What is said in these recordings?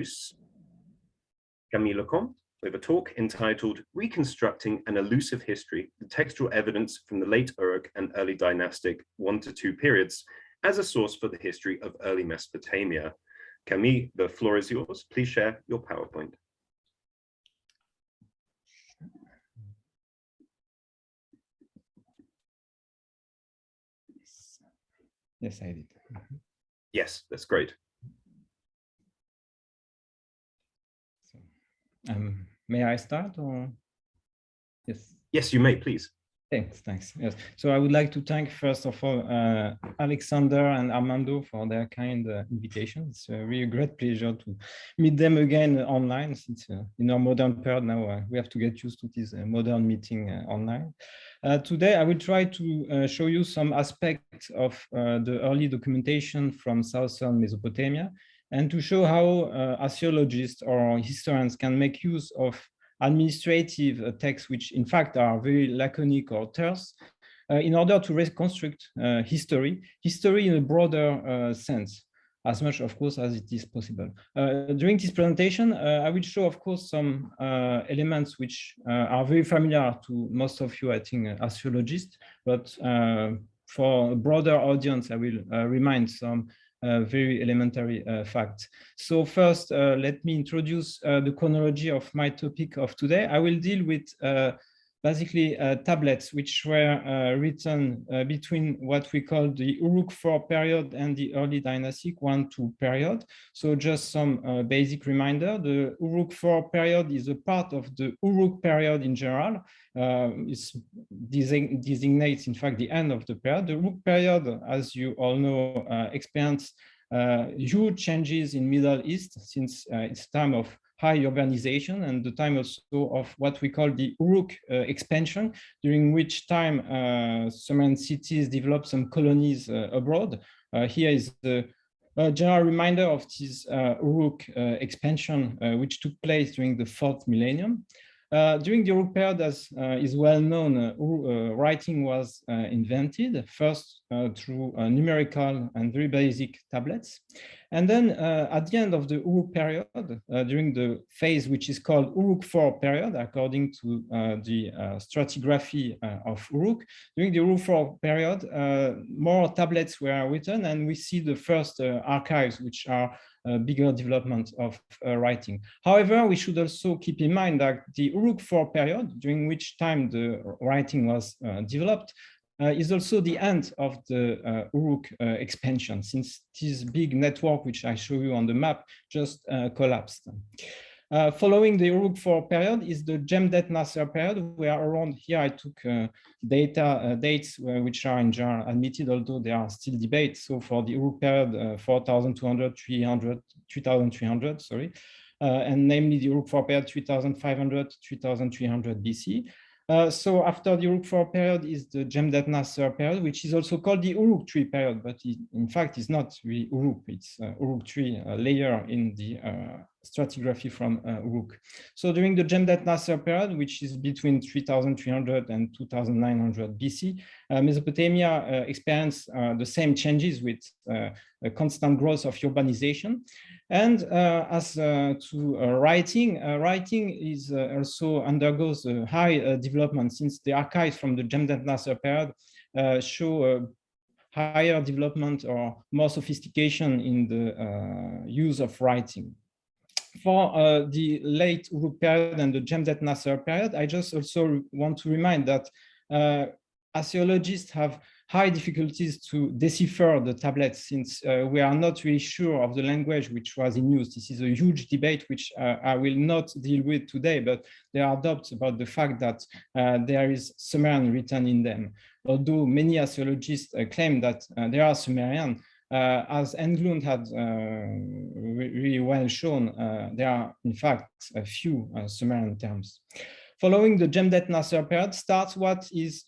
introduce Camille Lecompte with a talk entitled Reconstructing an Elusive History, the Textual Evidence from the Late Uruk and Early Dynastic 1 to 2 periods as a source for the history of early Mesopotamia. Camille, the floor is yours. Please share your PowerPoint. Yes, I did. Yes, that's great. So, may I start or? Yes. Yes, you may, please. Thanks. Yes. So I would like to thank, first of all, Alexander and Armando for their kind invitation. It's a really great pleasure to meet them again online, since in our modern period now we have to get used to this modern meeting online. Today, I will try to show you some aspects of the early documentation from southern Mesopotamia, and to show how archaeologists or historians can make use of administrative texts, which in fact are very laconic or terse, in order to reconstruct history in a broader sense, as much, of course, as it is possible. During this presentation, I will show, of course, some elements which are very familiar to most of you, I think, archaeologists, but for a broader audience, I will remind some very elementary facts. So first, let me introduce the chronology of my topic of today. I will deal with basically tablets which were written between what we call the Uruk IV period and the early Dynastic 1-2 period. So just some basic reminder, the Uruk IV period is a part of the Uruk period in general. It designates, in fact, the end of the period. The Uruk period, as you all know, experienced huge changes in Middle East since its time of high urbanization and the time also of what we call the Uruk expansion, during which time Sumerian cities developed some colonies abroad. Here is the general reminder of this Uruk expansion, which took place during the 4th millennium. During the Uruk period, as is well known, writing was invented, first through numerical and very basic tablets. And then at the end of the Uruk period, during the phase which is called Uruk IV period, according to the stratigraphy of Uruk, during the Uruk IV period, more tablets were written, and we see the first archives, which are bigger development of writing. However, we should also keep in mind that the Uruk IV period, during which time the writing was developed, is also the end of the Uruk expansion, since this big network, which I show you on the map, just collapsed. Following the Uruk IV period is the Jemdet Nasser period, where around here I took dates which are in general admitted, although there are still debates. So for the Uruk period, 4,200, 3,300, sorry, and namely the Uruk IV period, 3,500, 3,300 BC. So after the Uruk IV period is the Jemdet Nasser period, which is also called the Uruk III period, but in fact it's not really Uruk, it's Uruk III layer in the stratigraphy from Uruk. So during the Jemdet Nasser period, which is between 3,300 and 2,900 BC, Mesopotamia experienced the same changes with a constant growth of urbanization. And as to writing is also undergoes a high development, since the archives from the Jemdet Nasser period show higher development or more sophistication in the use of writing. For the late Uruk period and the Jemdet Nasser period, I just also want to remind that archaeologists have high difficulties to decipher the tablets, since we are not really sure of the language which was in use. This is a huge debate which I will not deal with today, but there are doubts about the fact that there is Sumerian written in them. Although many archaeologists claim that they are Sumerian, as Englund had really well shown, there are in fact a few Sumerian terms. Following the Jemdet Nasser period starts what is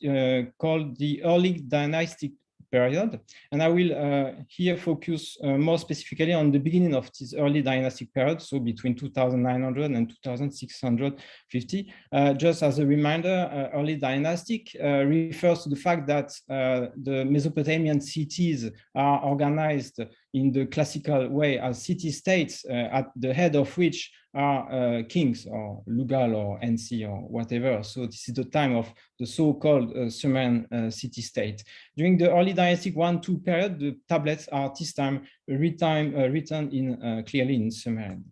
called the early dynastic period. And I will here focus more specifically on the beginning of this early dynastic period, so between 2,900 and 2,650. Just as a reminder, early dynastic refers to the fact that the Mesopotamian cities are organized in the classical way as city-states, at the head of which are kings or Lugal or Ensi or whatever. So this is the time of the so-called Sumerian city-state. During the early Dynastic 1-2 period, the tablets are this time written in clearly in Sumerian.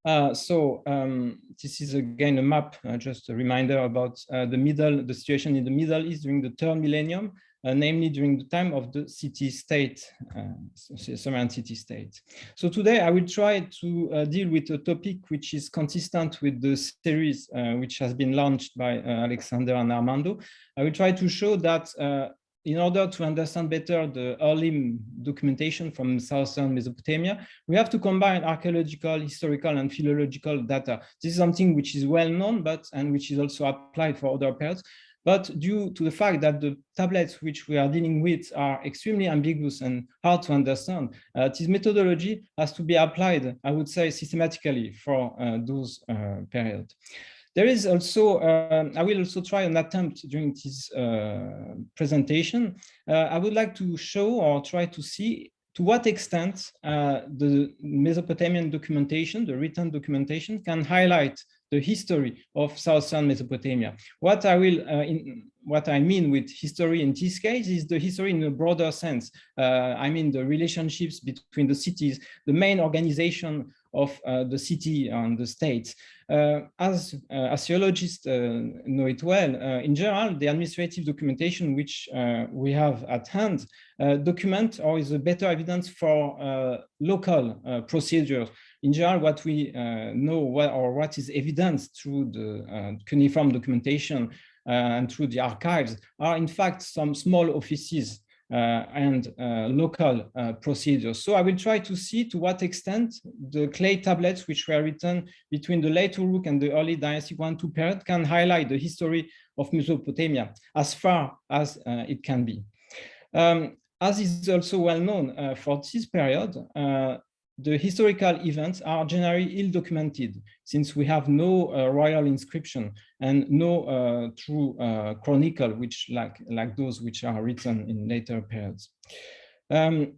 This is again a map, just a reminder about the situation in the Middle East during the third millennium, namely during the time of the city-state, Sumerian city-state. So today I will try to deal with a topic which is consistent with the series which has been launched by Alexander and Armando. I will try to show that in order to understand better the early documentation from southern Mesopotamia, we have to combine archaeological, historical, and philological data. This is something which is well known, and which is also applied for other periods. But due to the fact that the tablets which we are dealing with are extremely ambiguous and hard to understand, this methodology has to be applied, I would say, systematically for those periods. There is also, I will also try an attempt during this presentation. I would like to show or try to see to what extent the Mesopotamian documentation, the written documentation, can highlight the history of southern Mesopotamia. What I mean with history in this case is the history in a broader sense. I mean the relationships between the cities, the main organization of the city and the states. As archaeologists know it well, in general, the administrative documentation which we have at hand document or is a better evidence for local procedures. In general, what we know what is evidenced through the cuneiform documentation and through the archives are in fact some small offices and local procedures. So I will try to see to what extent the clay tablets which were written between the late Uruk and the early Dynastic 1-2 period can highlight the history of Mesopotamia as far as it can be. As is also well known for this period, the historical events are generally ill-documented since we have no royal inscription and no true chronicle, which like those which are written in later periods.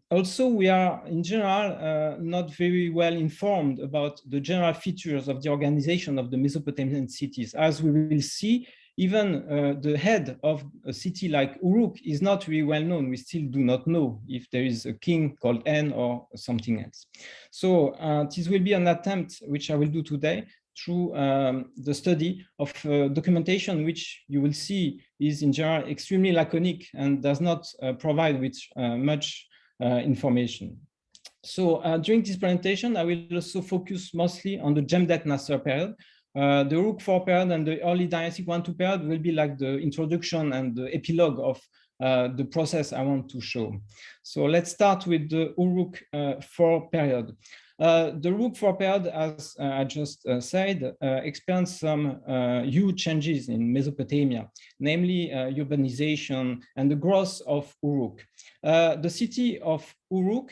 Also, we are in general not very well informed about the general features of the organization of the Mesopotamian cities. As we will see, even the head of a city like Uruk is not really well known. We still do not know if there is a king called En or something else. So this will be an attempt which I will do today through the study of documentation, which you will see is in general extremely laconic and does not provide with much information. So during this presentation, I will also focus mostly on the Jemdet Nasser period. The Uruk IV period and the early Dynastic 1-2 period will be like the introduction and the epilogue of the process I want to show. So let's start with the Uruk IV period. The Uruk IV period, as I just said, experienced some huge changes in Mesopotamia, namely urbanization and the growth of Uruk. The city of Uruk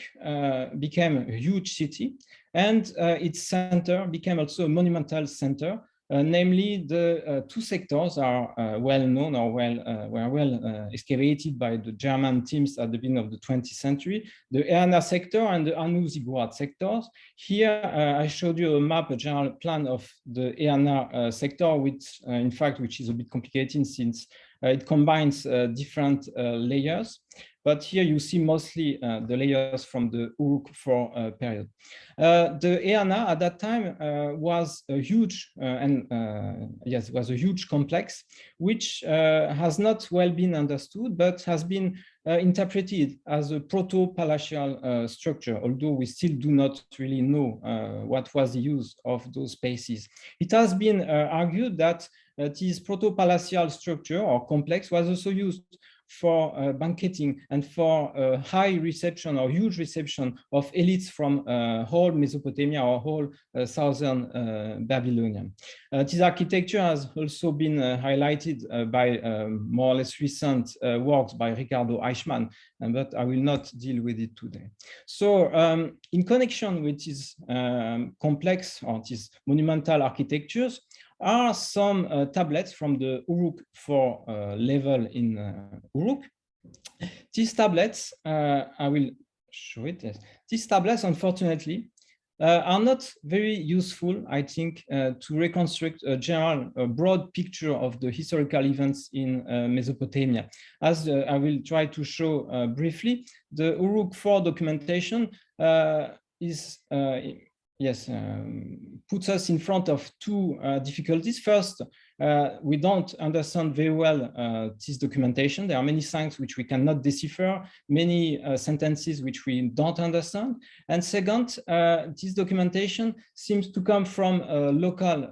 became a huge city, and its center became also a monumental center. Namely, the two sectors are well known or were well excavated by the German teams at the beginning of the 20th century, the Erner Sector and the Anu-Ziggurat sectors. Here, I showed you a map, a general plan of the Erner Sector, which is a bit complicated since it combines different layers. But here you see mostly the layers from the Uruk IV period. The Ayana at that time was a huge was a huge complex, which has not well been understood, but has been interpreted as a proto-palatial structure, although we still do not really know what was the use of those spaces. It has been argued that this proto-palatial structure or complex was also used for banqueting and for high reception or huge reception of elites from whole Mesopotamia or whole southern Babylonia. This architecture has also been highlighted by more or less recent works by Ricardo Eichmann, but I will not deal with it today. So in connection with this complex or these monumental architectures, are some tablets from the Uruk IV level in Uruk. These tablets, I will show it. Yes. These tablets, unfortunately, are not very useful, I think, to reconstruct a general, broad picture of the historical events in Mesopotamia. As I will try to show briefly, the Uruk IV documentation puts us in front of two difficulties. First, we don't understand very well this documentation. There are many signs which we cannot decipher, many sentences which we don't understand. And second, this documentation seems to come from a local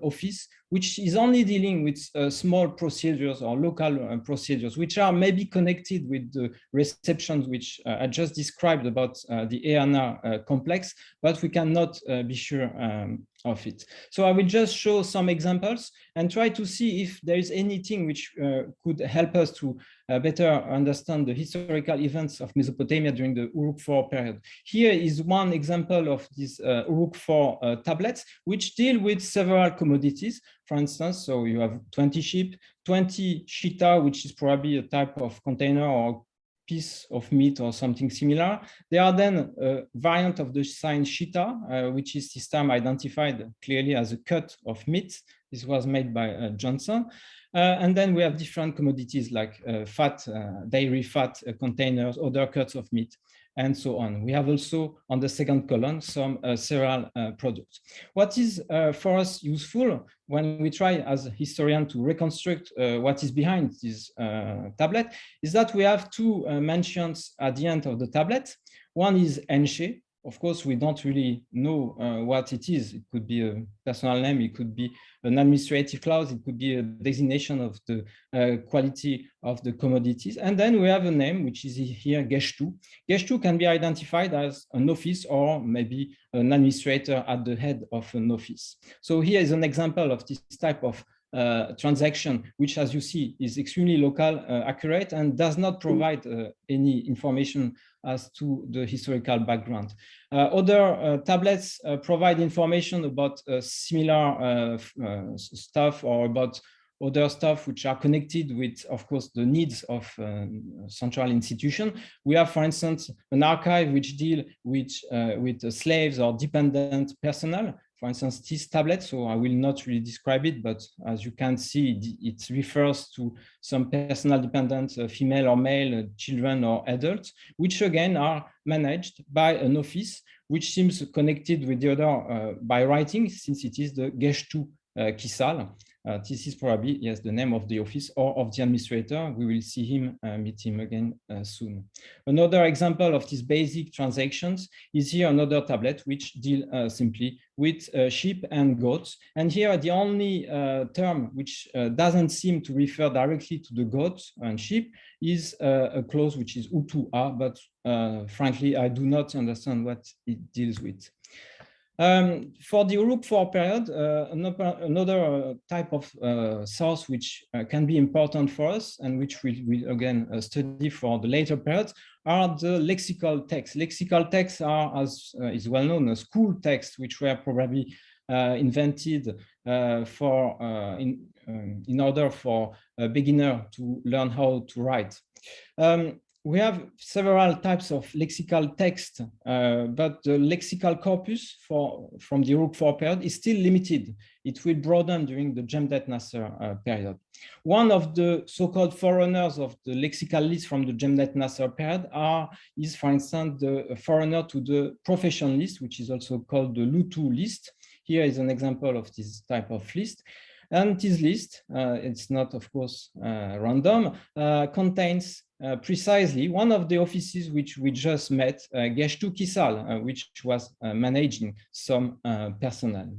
office, which is only dealing with small procedures or local procedures, which are maybe connected with the receptions which I just described about the Ayana complex, but we cannot be sure of it. So I will just show some examples and try to see if there is anything which could help us to better understand the historical events of Mesopotamia during the Uruk IV period. Here is one example of these Uruk IV tablets, which deal with several commodities. For instance, so you have 20 sheep, 20 shita, which is probably a type of container or piece of meat or something similar. There are then a variant of the sign shita, which is this time identified clearly as a cut of meat. This was made by Johnson. And then we have different commodities like fat, dairy fat containers, other cuts of meat, and so on. We have also on the second column some cereal products. What is for us useful when we try as a historian to reconstruct what is behind this tablet is that we have two mentions at the end of the tablet. One is Enche. Of course, we don't really know what it is. It could be a personal name, it could be an administrative clause, it could be a designation of the quality of the commodities. And then we have a name, which is here, Geshtu. Geshtu can be identified as an office or maybe an administrator at the head of an office. So here is an example of this type of transaction, which, as you see, is extremely local, accurate, and does not provide any information as to the historical background. Other tablets provide information about similar stuff or about other stuff which are connected with, of course, the needs of central institution. We have, for instance, an archive which deal with slaves or dependent personnel. For instance, this tablet, so I will not really describe it, but as you can see, it refers to some personal dependents, female or male, children or adults, which again are managed by an office, which seems connected with the other by writing, since it is the Geshtu Kisal. This is probably, yes, the name of the office or of the administrator. We will see him, meet him again soon. Another example of these basic transactions is here another tablet which deal simply with sheep and goats. And here the only term which doesn't seem to refer directly to the goats and sheep is a clause which is utua, but frankly, I do not understand what it deals with. For the Uruk IV period, another type of source which can be important for us and which we will again study for the later periods are the lexical texts. Lexical texts are, as is well known, a school text which were probably invented in order for a beginner to learn how to write. We have several types of lexical text, but the lexical corpus from the Uruk IV period is still limited. It will broaden during the Jemdet Nasser period. One of the so-called forerunners of the lexical list from the Jemdet Nasser period is, for instance, the forerunner to the profession list, which is also called the Lutu list. Here is an example of this type of list. And this list, it's not, of course, random, contains precisely one of the offices which we just met, Geshtu Kisal, which was managing some personnel.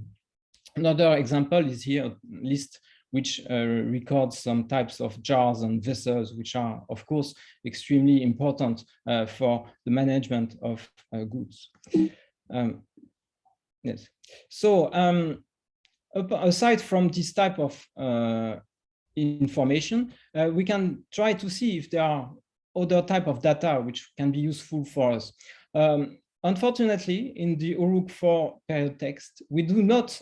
Another example is here a list which records some types of jars and vessels, which are, of course, extremely important for the management of goods. Yes. So, aside from this type of information, we can try to see if there are other type of data which can be useful for us. Unfortunately, in the Uruk IV period text, we do not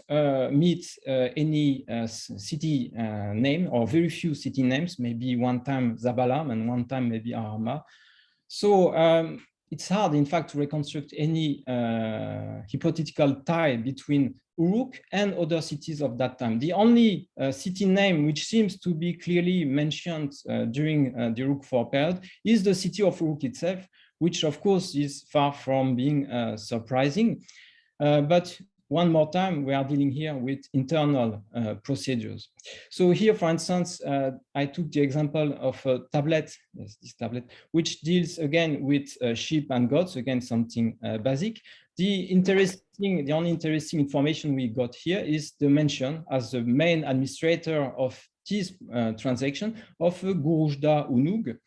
meet any city name or very few city names, maybe one time Zabalam and one time maybe Ahama. So it's hard, in fact, to reconstruct any hypothetical tie between Uruk and other cities of that time. The only city name which seems to be clearly mentioned during the Uruk IV period is the city of Uruk itself, which of course is far from being surprising. But one more time, we are dealing here with internal procedures. So here, for instance, I took the example of a tablet, yes, this tablet, which deals again with sheep and goats, again, something basic. The only interesting information we got here is the mention as the main administrator of this transaction of a Gurujda Unug,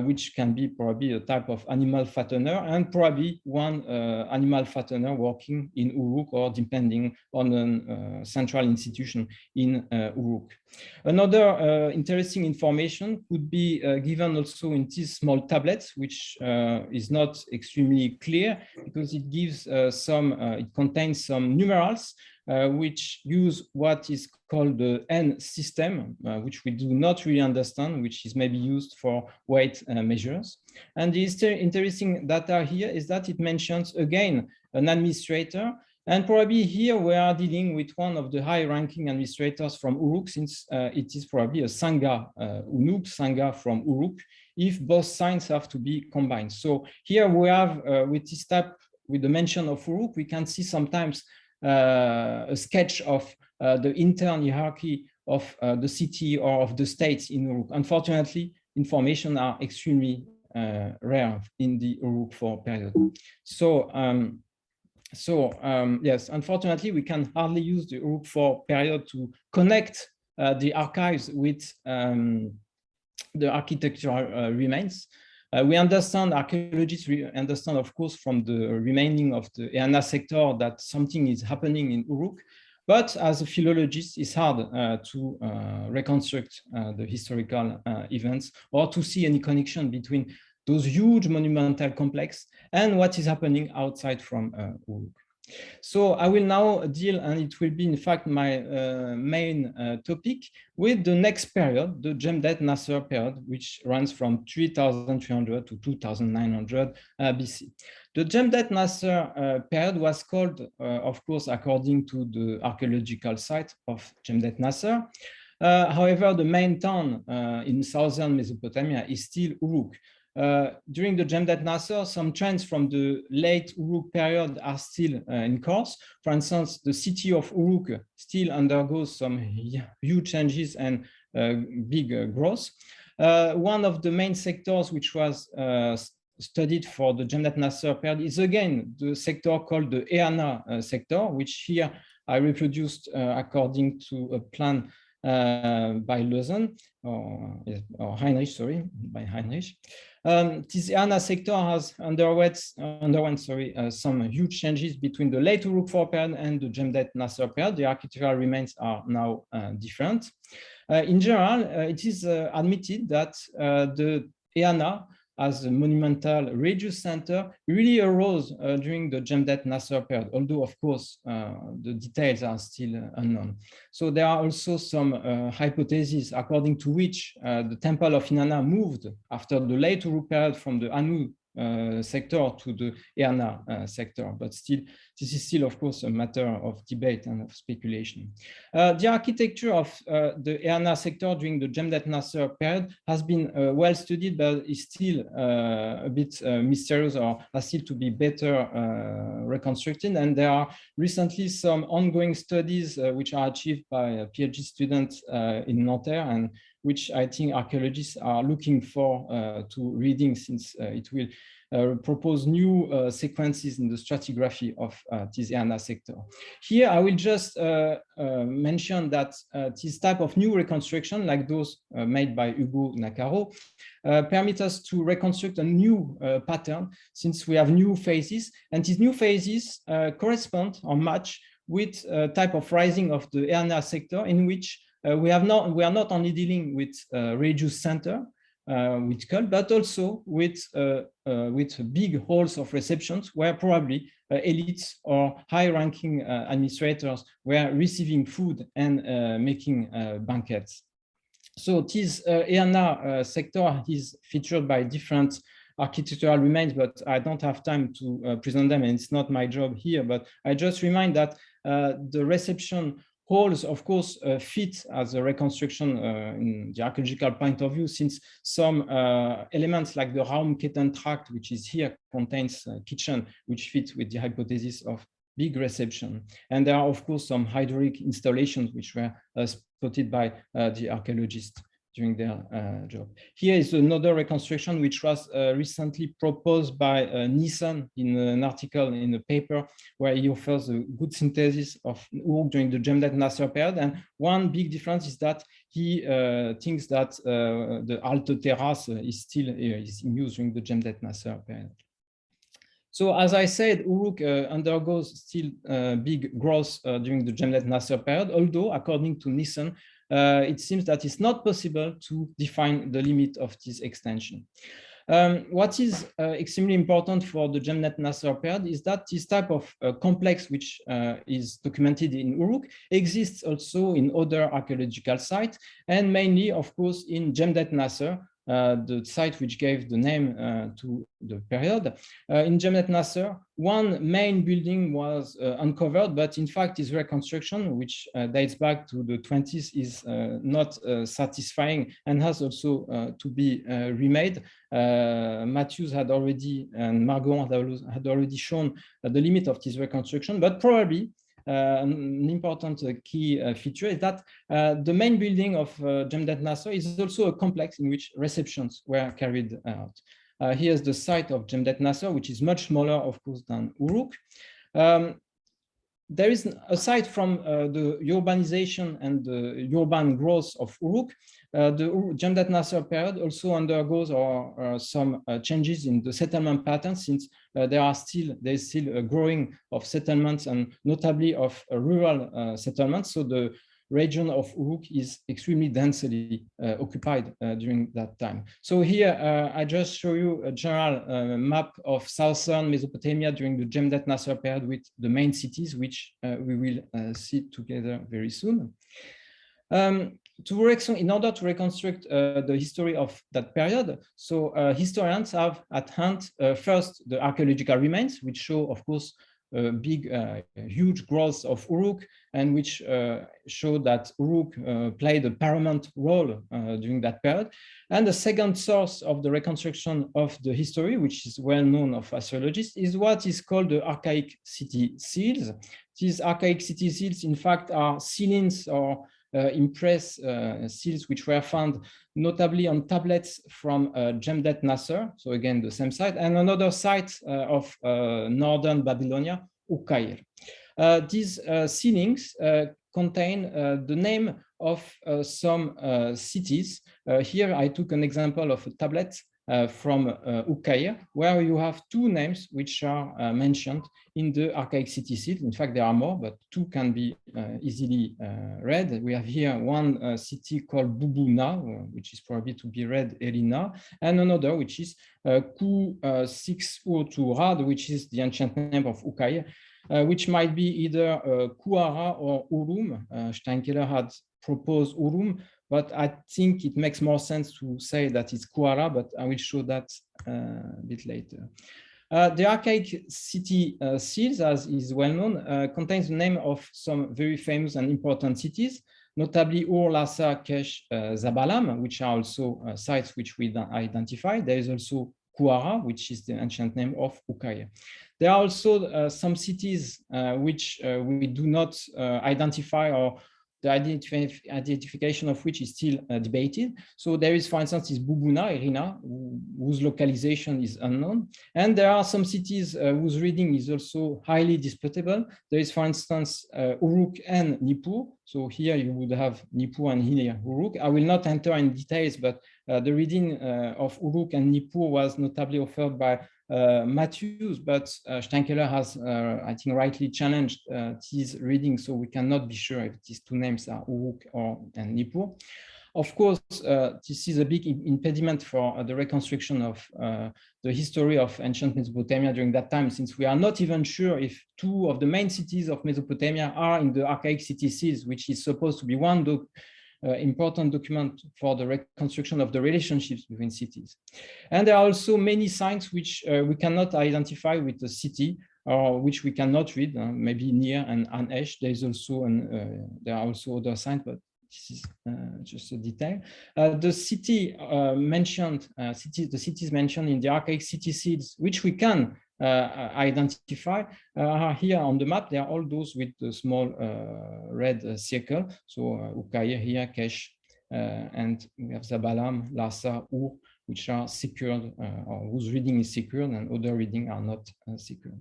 which can be probably a type of animal fattener, and probably one animal fattener working in Uruk, or depending on a central institution in Uruk. Another interesting information could be given also in these small tablets, which is not extremely clear because it gives it contains some numerals which use what is called the N system, which we do not really understand, which is maybe used for weight measures. And the interesting data here is that it mentions again an administrator. And probably here we are dealing with one of the high-ranking administrators from Uruk, since it is probably a Sangha Unug, Sangha from Uruk, if both signs have to be combined. So here we have, with this type, with the mention of Uruk, we can see sometimes a sketch of the intern hierarchy of the city or of the states in Uruk. Unfortunately, information are extremely rare in the Uruk IV period. So, yes, unfortunately, we can hardly use the Uruk IV period to connect the archives with the architectural remains. We understand, archaeologists understand, of course, from the remaining of the Ayana sector that something is happening in Uruk, but as a philologist, it's hard to reconstruct the historical events or to see any connection between those huge monumental complex and what is happening outside from Uruk. So I will now deal, and it will be in fact my main topic, with the next period, the Jemdet Nasser period, which runs from 3300 to 2900 BC. The Jemdet Nasser period was called, of course, according to the archaeological site of Jemdet Nasser. However, the main town in southern Mesopotamia is still Uruk. During the Jemdet Nasser, some trends from the late Uruk period are still in course. For instance, the city of Uruk still undergoes some huge changes and big growth. One of the main sectors which was studied for the Jemdet Nasser period is again the sector called the Ayana sector, which here I reproduced according to a plan by Lausanne, or Heinrich, sorry, by Heinrich. This Erner Sector has underwent some huge changes between the late Uruk IV period and the Jemdet Nasser period. The architectural remains are now different. In general, it is admitted that the Ayana as a monumental religious center really arose during the Jemdet Nasser period, although of course the details are still unknown. So there are also some hypotheses according to which the temple of Inanna moved after the late Uruk period from the Anu sector to the Ayana sector, but still, this is still, of course, a matter of debate and of speculation. The architecture of the Ayana sector during the Jemdet Nasser period has been well studied, but is still a bit mysterious, or has still to be better reconstructed. And there are recently some ongoing studies which are achieved by PhD students in Nanterre, and which I think archaeologists are looking for to reading, since it will propose new sequences in the stratigraphy of this Ayana sector. Here, I will just mention that this type of new reconstruction, like those made by Hugo Nakaro, permit us to reconstruct a new pattern, since we have new phases, and these new phases correspond or match with a type of rising of the Erner Sector, in which we are not only dealing with religious center, with cult, but also with big halls of receptions where probably elites or high-ranking administrators were receiving food and making banquets. So this Ayana sector is featured by different architectural remains, but I don't have time to present them, and it's not my job here. But I just remind that the reception halls, of course, fit as a reconstruction in the archaeological point of view, since some elements like the Raumketten tract, which is here, contains kitchen, which fits with the hypothesis of big reception. And there are, of course, some hydraulic installations which were spotted by the archaeologists during their job. Here is another reconstruction which was recently proposed by Nissan in an article in a paper where he offers a good synthesis of Uruk during the Jemdet Nasser period. And one big difference is that he thinks that the Alte Terrace is still is in use during the Jemdet Nasser period. So as I said, Uruk undergoes still big growth during the Jemdet Nasser period, although according to Nissan, it seems that it's not possible to define the limit of this extension. What is extremely important for the Jemdet Nasser period is that this type of complex, which is documented in Uruk, exists also in other archaeological sites, and mainly, of course, in Jemdet Nasser, the site which gave the name to the period. In Jemdet Nasser, one main building was uncovered, but in fact, its reconstruction, which dates back to the 20s, is not satisfying and has also to be remade. Matthews had already, and Margot had already shown the limit of this reconstruction, but probably an important key feature is that the main building of Jemdet Nasser is also a complex in which receptions were carried out. Here's the site of Jemdet Nasser, which is much smaller, of course, than Uruk. There is, aside from the urbanization and the urban growth of Uruk, the Jemdet Nasser period also undergoes some changes in the settlement patterns, since there is still a growing of settlements, and notably of rural settlements. So the region of Uruk is extremely densely occupied during that time. So here I just show you a general map of southern Mesopotamia during the Jemdet Nasser period with the main cities, which we will see together very soon. In order to reconstruct the history of that period, so historians have at hand first the archaeological remains, which show, of course, big, huge growth of Uruk, and which show that Uruk played a paramount role during that period. And the second source of the reconstruction of the history, which is well known of archaeologists, is what is called the archaic city seals. These archaic city seals, in fact, are sealings or impress seals which were found notably on tablets from Jemdet Nasser, so again the same site, and another site of northern Babylonia, Uruk. These sealings contain the name of some cities. Here I took an example of a tablet from Uruk, where you have two names which are mentioned in the archaic city seals. In fact, there are more, but two can be easily read. We have here one city called Bubuna, which is probably to be read Elina, and another which is Ku-6-U-Turad, which is the ancient name of Uruk, which might be either Kuara or Urum. Steinkeller had proposed Urum, but I think it makes more sense to say that it's Kuara, but I will show that a bit later. The archaic city seals, as is well known, contains the name of some very famous and important cities, notably Ur, Lhasa, Kesh, Zabalam, which are also sites which we identify. There is also Kuara, which is the ancient name of Uruk. There are also some cities which we do not identify, or the identification of which is still debated. So there is, for instance, is Bubuna, Irina, whose localization is unknown. And there are some cities whose reading is also highly disputable. There is, for instance, Uruk and Nippur. So here you would have Nippur and here Uruk. I will not enter in details, but the reading of Uruk and Nippur was notably offered by Matthews, but Steinkeller has, I think, rightly challenged his reading, so we cannot be sure if these two names are Uruk and Nippur. Of course, this is a big impediment for the reconstruction of the history of ancient Mesopotamia during that time, since we are not even sure if two of the main cities of Mesopotamia are in the archaic city seals, which is supposed to be one important document for the reconstruction of the relationships between cities. And there are also many signs which we cannot identify with the city, or which we cannot read, maybe near and an edge. There is also there are also other signs, but this is just a detail. The city mentioned, the cities mentioned in the archaic city seals, which we can identify, are here on the map. They are all those with the small red circle. So Ukair here, Kesh, and we have Zabalam, Larsa, Ur, which are secured, or whose reading is secured, and other reading are not secured.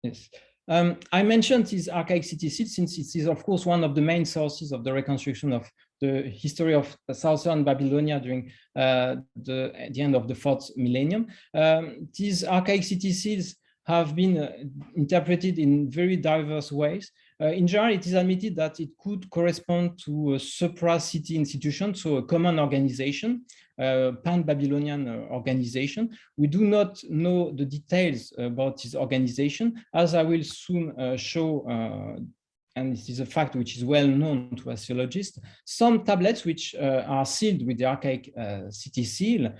Yes. I mentioned this archaic city seals since it is, of course, one of the main sources of the reconstruction of the history of southern Babylonia during the end of the 4th millennium. These archaic city seals have been interpreted in very diverse ways. In general, it is admitted that it could correspond to a supra-city institution, so a common organization, pan-Babylonian organization. We do not know the details about this organization, as I will soon show, and this is a fact which is well known to archaeologists. Some tablets which are sealed with the archaic city seal,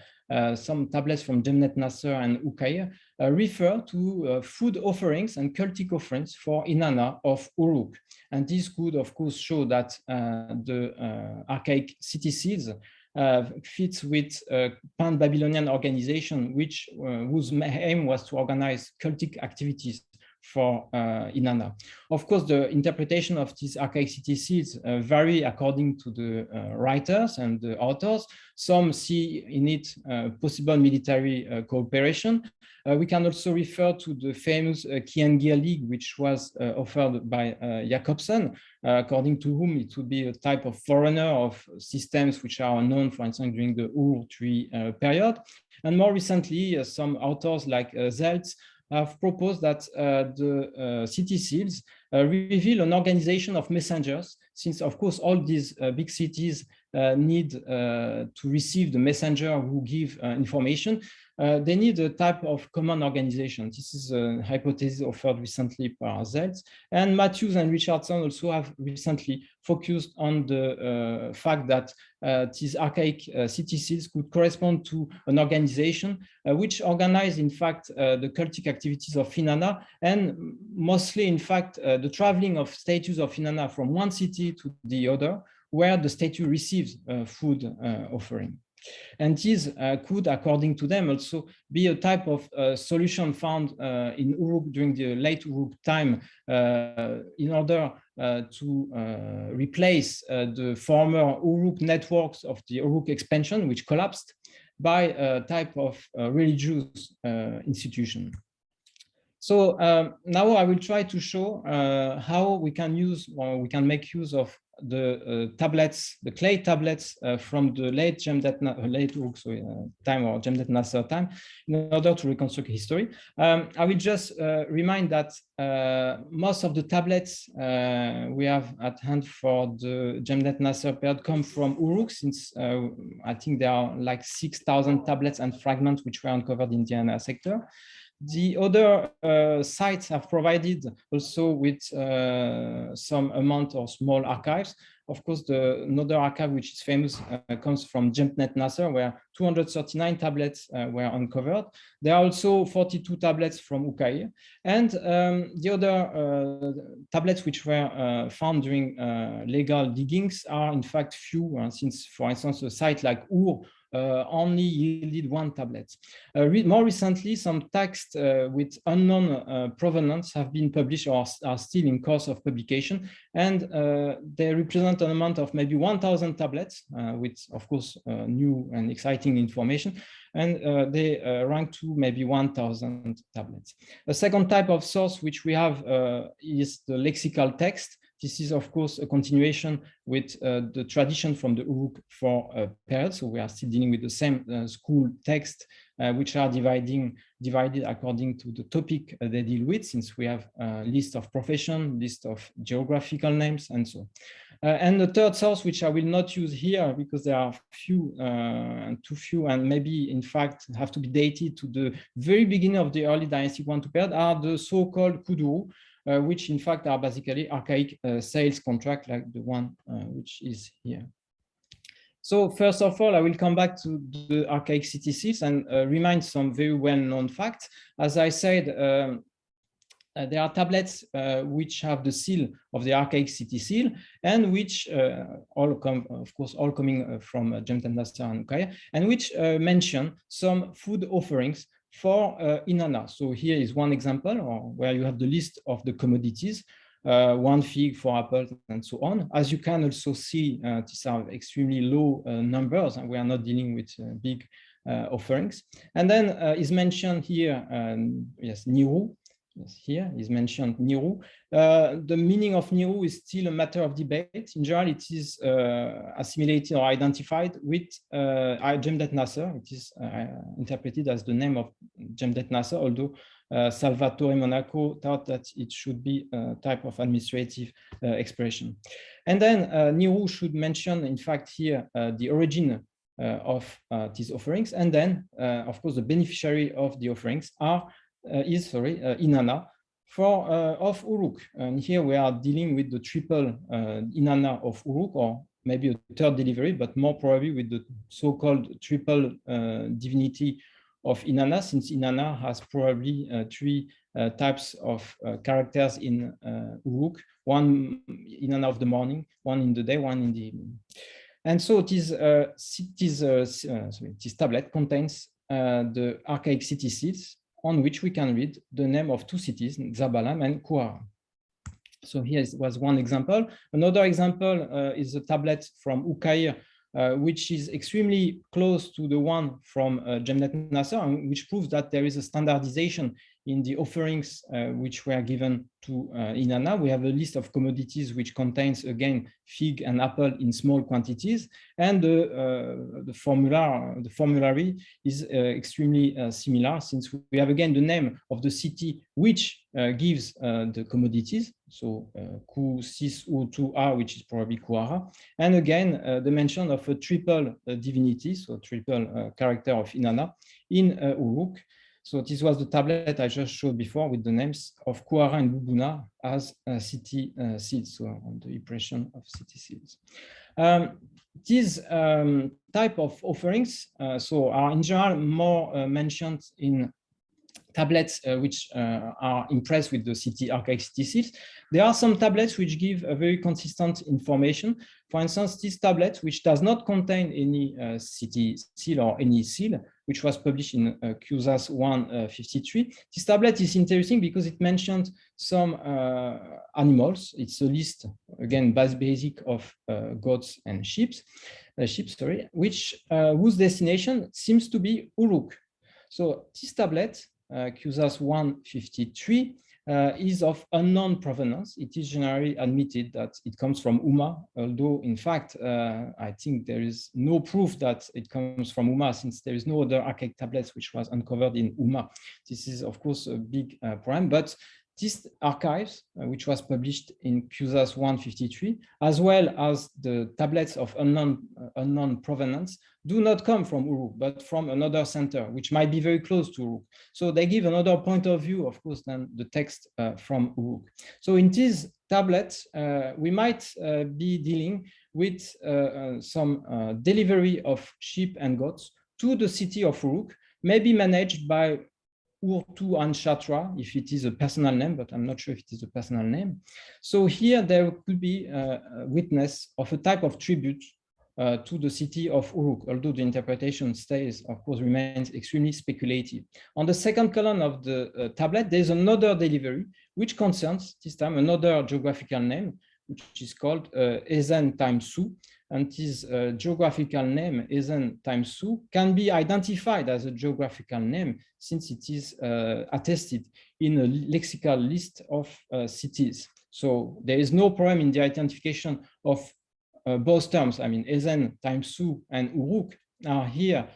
some tablets from Jemnet Nasser and Ukair, refer to food offerings and cultic offerings for Inanna of Uruk. And this could, of course, show that the archaic city seals fits with a pan-Babylonian organization, whose aim was to organize cultic activities for Inanna. Of course, the interpretation of these archaic city seals vary according to the writers and the authors. Some see in it possible military cooperation. We can also refer to the famous Kiengir League, which was offered by Jacobsen, according to whom it would be a type of foreigner of systems which are known, for instance, during the Ur-III period. And more recently, some authors like Zeltz have proposed that the city seals reveal an organization of messengers, since, of course, all these big cities need to receive the messenger who give information. They need a type of common organization. This is a hypothesis offered recently by Zeltz. And Matthews and Richardson also have recently focused on the fact that these archaic city seals could correspond to an organization which organized, in fact, the cultic activities of Inanna, and mostly, in fact, the traveling of statues of Inanna from one city to the other, where the statue receives food offering. And this could, according to them, also be a type of solution found in Uruk during the late Uruk time in order to replace the former Uruk networks of the Rook Expansion, which collapsed, by a type of religious institution. So now I will try to show how we can use, or we can make use of the tablets, the clay tablets from the late Uruk time, or Jemnet Nasser time, in order to reconstruct history. I will just remind that most of the tablets we have at hand for the Jemnet Nasser period come from Uruk, since I think there are like 6,000 tablets and fragments which were uncovered in the Ayana Sector. The other sites have provided also with some amount of small archives. Of course, another archive which is famous comes from Jemnet Nasser, where 239 tablets were uncovered. There are also 42 tablets from Ukair. And the other tablets which were found during legal diggings are in fact few, since, for instance, a site like Ur only yielded one tablet. More recently, some texts with unknown provenance have been published or are still in course of publication, and they represent an amount of maybe 1,000 tablets with, of course, new and exciting information, and they rank to maybe 1,000 tablets. A second type of source which we have is the lexical text. This is, of course, a continuation with the tradition from the Uruk IV period. So we are still dealing with the same school text, which are divided according to the topic they deal with, since we have a list of profession, list of geographical names, and so. And the third source, which I will not use here because there are few and too few, and maybe in fact have to be dated to the very beginning of the early Dynastic 1-2 period, are the so-called Kuduru. which in fact are basically archaic sales contract like the one which is here. So first of all, I will come back to the archaic city seals and remind some very well-known facts. As I said, there are tablets which have the seal of the archaic city seal, and which all come, of course, all coming from Jemdet Nasser and Ukiah, and which mention some food offerings for Inanna. So here is one example where you have the list of the commodities. 1 fig, 4 apples, and so on. As you can also see, these are extremely low numbers, and we are not dealing with big offerings. And then is mentioned here, yes, Niru. Yes, here is mentioned Niru. The meaning of Niru is still a matter of debate. In general, it is assimilated or identified with Jemdet Nasser. It is interpreted as the name of Jemdet Nasser, although Salvatore Monaco thought that it should be a type of administrative expression. And then Niru should mention, in fact, here the origin of these offerings. And then, of course, the beneficiary of the offerings is Inanna of Uruk. And here we are dealing with the triple Inanna of Uruk, or maybe a third delivery, but more probably with the so-called triple divinity of Inanna, since Inanna has probably 3 types of characters in Uruk, one Inanna of the morning, one in the day, one in the evening. And so this tablet contains the archaic city seals, on which we can read the name of 2 cities, Zabalam and Kuara. So here was one example. Another example is a tablet from Ukiah, which is extremely close to the one from Jemdet Nasser, and which proves that there is a standardization in the offerings which were given to Inanna. We have a list of commodities which contains, again, fig and apple in small quantities, and the formulary is extremely similar, since we have, again, the name of the city which gives the commodities, so Ku, Sis, U, 2A, which is probably Kuara, and again, the mention of a triple divinity, so triple character of Inanna in Uruk. So this was the tablet I just showed before with the names of Kuara and Bubuna as city seals, so on the impression of city seals. These type of offerings so are in general more mentioned in tablets which are impressed with the city archaic city seals. There are some tablets which give a very consistent information. For instance, this tablet, which does not contain any city seal or any seal, which was published in QSAS 153. This tablet is interesting because it mentioned some animals. It's a list, again, basic of goats and sheep, which whose destination seems to be Uruk. So this tablet, QSAS 153, is of unknown provenance. It is generally admitted that it comes from Umma, although in fact, I think there is no proof that it comes from Umma, since there is no other archaic tablets which was uncovered in Umma. This is, of course, a big problem, but this archives, which was published in QSAS 153, as well as the tablets of unknown provenance, do not come from Uruk, but from another center, which might be very close to Uruk. So they give another point of view, of course, than the text from Uruk. So in these tablets, we might be dealing with some delivery of sheep and goats to the city of Uruk, maybe managed by Urtu and Shatra, if it is a personal name, but I'm not sure if it is a personal name. So here there could be a witness of a type of tribute to the city of Uruk, although the interpretation stays, of course, remains extremely speculative. On the second column of the tablet, there's another delivery, which concerns this time another geographical name, which is called Ezen times Su. And this geographical name, Ezen times Su, can be identified as a geographical name since it is attested in a lexical list of cities. So there is no problem in the identification of both terms. I mean, Ezen times Su and Uruk are here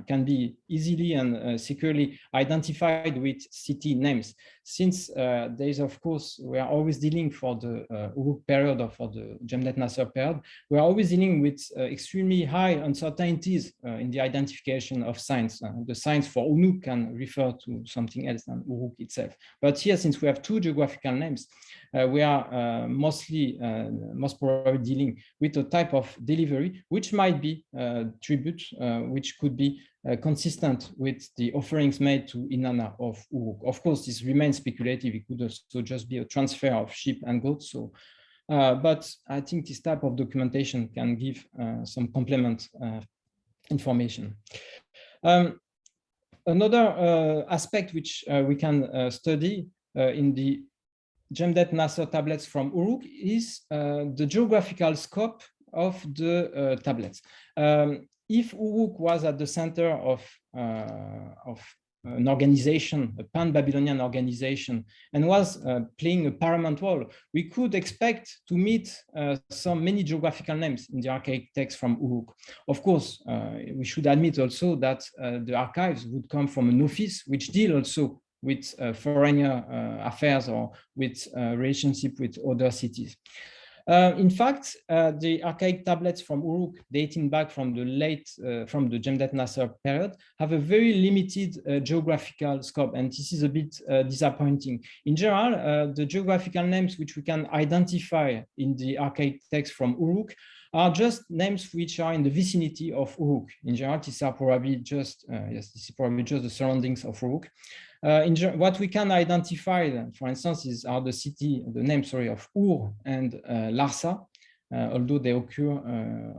can be easily and securely identified with city names. Since there is, of course, we are always dealing for the Uruk period or for the Jemdet Nasser period, we are always dealing with extremely high uncertainties in the identification of signs. The signs for Unuk can refer to something else than Uruk itself. But here, since we have two geographical names, we are most probably dealing with a type of delivery which might be tribute, which could be consistent with the offerings made to Inanna of Uruk. Of course, this remains speculative. It could also just be a transfer of sheep and goats. So, but I think this type of documentation can give some complement information. Another aspect which we can study in the Jemdet Nasser tablets from Uruk is the geographical scope of the tablets. If Uruk was at the center of an organization, a pan-Babylonian organization, and was playing a paramount role, we could expect to meet many geographical names in the archaic text from Uruk. Of course, we should admit also that the archives would come from an office which deal also with foreign affairs or with relationship with other cities. In fact, the archaic tablets from Uruk, dating back from the Jemdet Nasser period, have a very limited geographical scope, and this is a bit disappointing. In general, the geographical names which we can identify in the archaic text from Uruk are just names which are in the vicinity of Uruk. In general, these are probably just this is probably just the surroundings of Uruk. What we can identify, for instance, are the names of Ur and Larsa, although they occur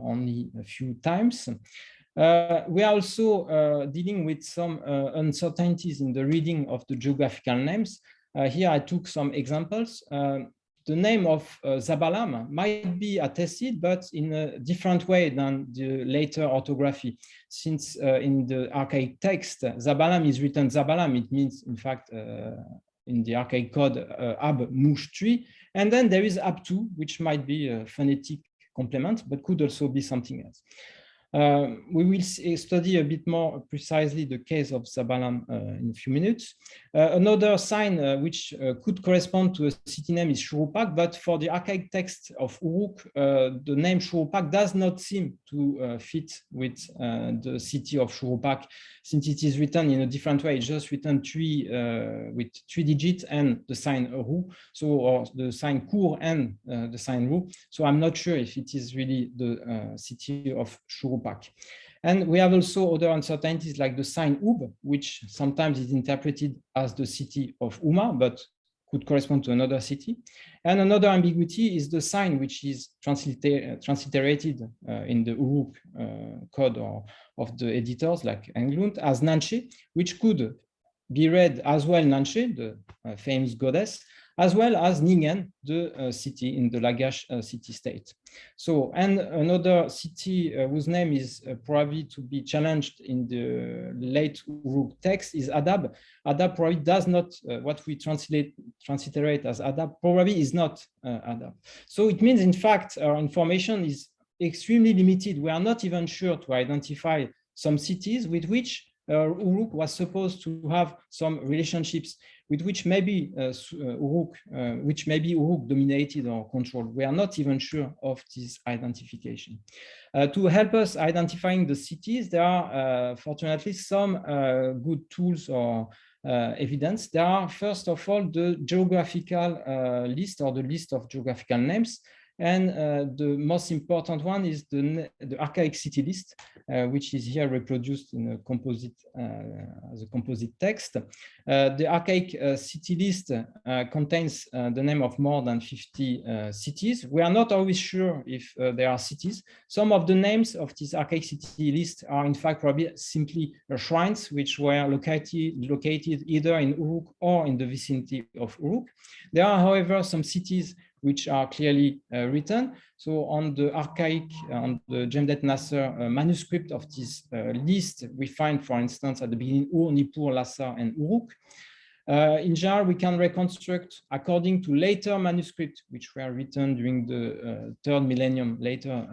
only a few times. We are also dealing with some uncertainties in the reading of the geographical names. Here I took some examples. The name of Zabalam might be attested, but in a different way than the later orthography. Since in the archaic text, Zabalam is written Zabalam, it means, in fact, in the archaic code, Ab Mush tree. And then there is Abtu, which might be a phonetic complement, but could also be something else. We will study a bit more precisely the case of Zabalam in a few minutes. Another sign which could correspond to a city name is Shurupak, but for the archaic text of Uruk, the name Shurupak does not seem to fit with the city of Shurupak, since it is written in a different way. It's just written with 3 digits and the sign Ru, or the sign Kur and the sign Ru. So I'm not sure if it is really the city of Shurupak. And we have also other uncertainties like the sign Ub, which sometimes is interpreted as the city of Uma, but could correspond to another city. And another ambiguity is the sign which is transliterated in the Uruk code of the editors like Englund as Nanche, which could be read as well Nanche, the famous goddess, as well as Ningen, the city in the Lagash city-state. So, and another city whose name is probably to be challenged in the late Uruk text is Adab. Adab probably does not, what we transliterate as Adab probably is not Adab. So it means, in fact, our information is extremely limited. We are not even sure to identify some cities with which Uruk was supposed to have some relationships with which maybe Uruk dominated or controlled. We are not even sure of this identification. To help us identifying the cities, there are fortunately some good tools or evidence. There are, first of all, the geographical list or the list of geographical names. And the most important one is the archaic city list, which is here reproduced in a composite as a composite text. The archaic city list contains the name of more than 50 cities. We are not always sure if there are cities. Some of the names of this archaic city list are in fact probably simply shrines which were located either in Uruk or in the vicinity of Uruk. There are, however, some cities which are clearly written. So on the archaic, on the Jemdet Nasser manuscript of this list, we find, for instance, at the beginning, Ur, Nippur, Lhasa, and Uruk. In general, we can reconstruct according to later manuscripts, which were written during the third millennium, later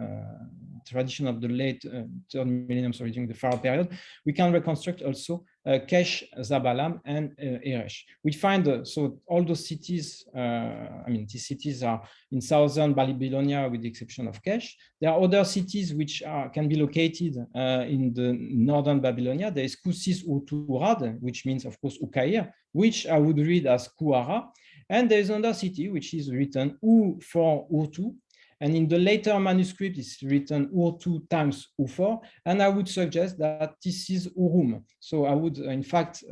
tradition of the late third millennium, sorry, during the Pharaoh period, we can reconstruct also Kesh, Zabalam, and Eresh. We find so all those cities, I mean, these cities are in southern Babylonia with the exception of Kesh. There are other cities which can be located in the northern Babylonia. There is Kusis Uturad, which means, of course, Ukair, which I would read as Kuara. And there is another city which is written U for Urtu. And in the later manuscript, it's written Urtu times U4. And I would suggest that this is Urum. So I would, in fact,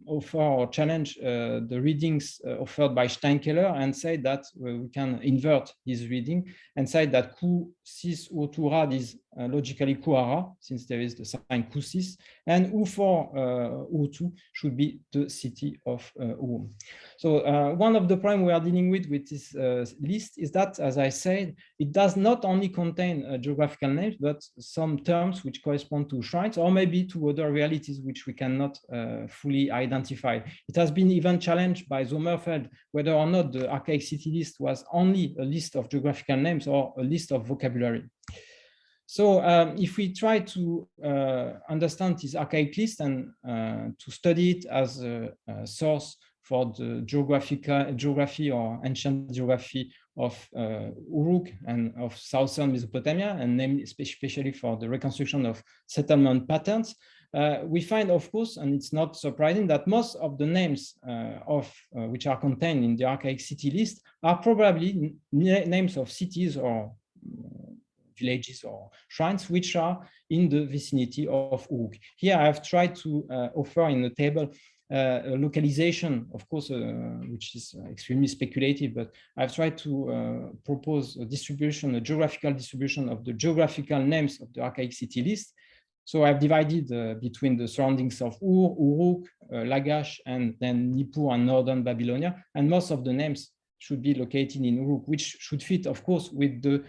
offer or challenge the readings offered by Steinkeller and say that we can invert his reading and say that Kusis Urturad is logically Kuara, since there is the sign Kusis, and U4 Urtu should be the city of Urum. So one of the problems we are dealing with this list is that, as I said, it does not only contain geographical names, but some terms which correspond to shrines or maybe to other realities which we cannot fully identify. It has been even challenged by Sommerfeld whether or not the archaic city list was only a list of geographical names or a list of vocabulary. So if we try to understand this archaic list and to study it as a source for the geography or ancient geography of Uruk and of southern Mesopotamia, and namely especially for the reconstruction of settlement patterns, we find, of course, and it's not surprising, that most of the names which are contained in the archaic city list are probably names of cities or villages or shrines which are in the vicinity of Uruk. Here I have tried to offer in the table a localization, of course, which is extremely speculative, but I've tried to propose a distribution, a geographical distribution of the geographical names of the archaic city list. So I've divided between the surroundings of Uruk, Lagash, and then Nippur and northern Babylonia, and most of the names should be located in Uruk, which should fit, of course, with the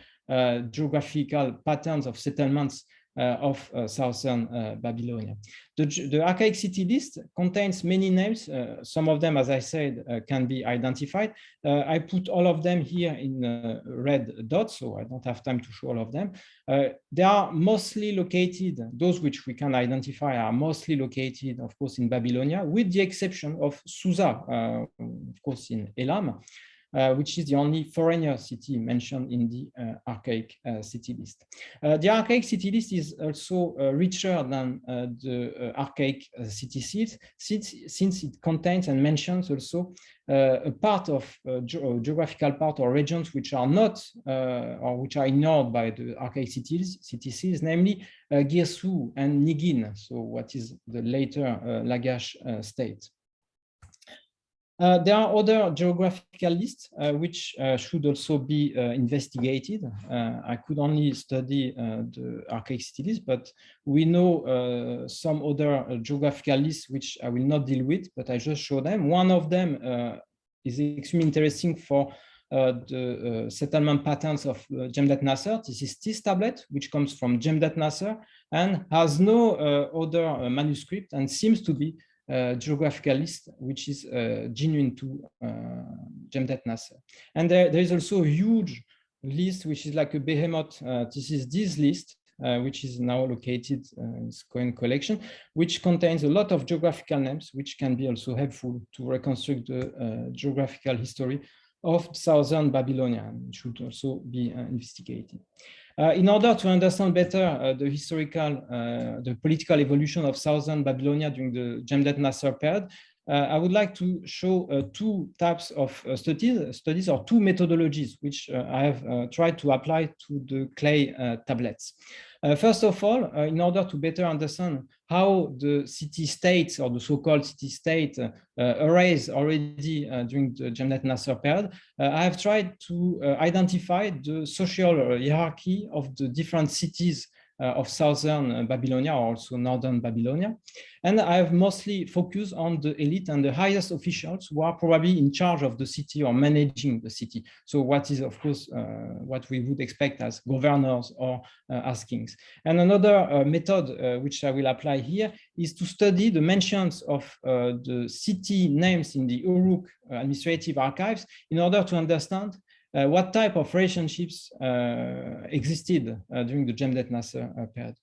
geographical patterns of settlements of southern Babylonia. The archaic city list contains many names. Some of them, as I said, can be identified. I put all of them here in red dots, so I don't have time to show all of them. They are mostly located, those which we can identify are mostly located, of course, in Babylonia, with the exception of Susa, of course, in Elam. Which is the only foreigner city mentioned in the archaic city list. The archaic city list is also richer than the archaic city seeds, since it contains and mentions also a part of geographical part or regions which are not or which are ignored by the archaic city seeds, namely Girsu and Nigin, so what is the later Lagash state. There are other geographical lists which should also be investigated. I could only study the archaic city list, but we know some other geographical lists which I will not deal with, but I just show them. One of them is extremely interesting for the settlement patterns of Jemdet Nasser. This is this tablet, which comes from Jemdet Nasser and has no other manuscript and seems to be geographical list, which is genuine to Jemdet Nasser. And there is also a huge list, which is like a behemoth. This is this list, which is now located in its Cohen collection, which contains a lot of geographical names, which can be also helpful to reconstruct the geographical history of southern Babylonia, and should also be investigated. In order to understand better the historical, the political evolution of southern Babylonia during the Jemdet Nasser period, I would like to show two types of studies or two methodologies, which I have tried to apply to the clay tablets. First of all, in order to better understand how the city-states or the so-called city-state arose already during the Jemdet Nasser period, I have tried to identify the social hierarchy of the different cities of southern Babylonia, or also northern Babylonia. And I have mostly focused on the elite and the highest officials who are probably in charge of the city or managing the city. So what is, of course, what we would expect as governors or as kings. And another method which I will apply here is to study the mentions of the city names in the Uruk administrative archives in order to understand what type of relationships existed during the Jemdet Nasser period.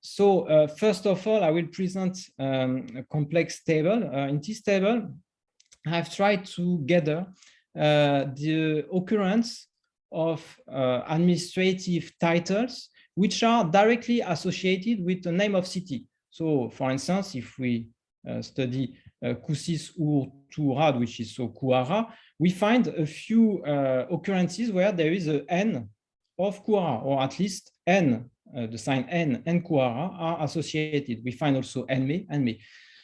So first of all, I will present a complex table. In this table, I've tried to gather the occurrence of administrative titles which are directly associated with the name of city. So for instance, if we study Kusis Ur Turad, which is so Kuara, we find a few occurrences where there is an N of Kuara, or at least N, the sign N and Kuara are associated. We find also Enme and Me.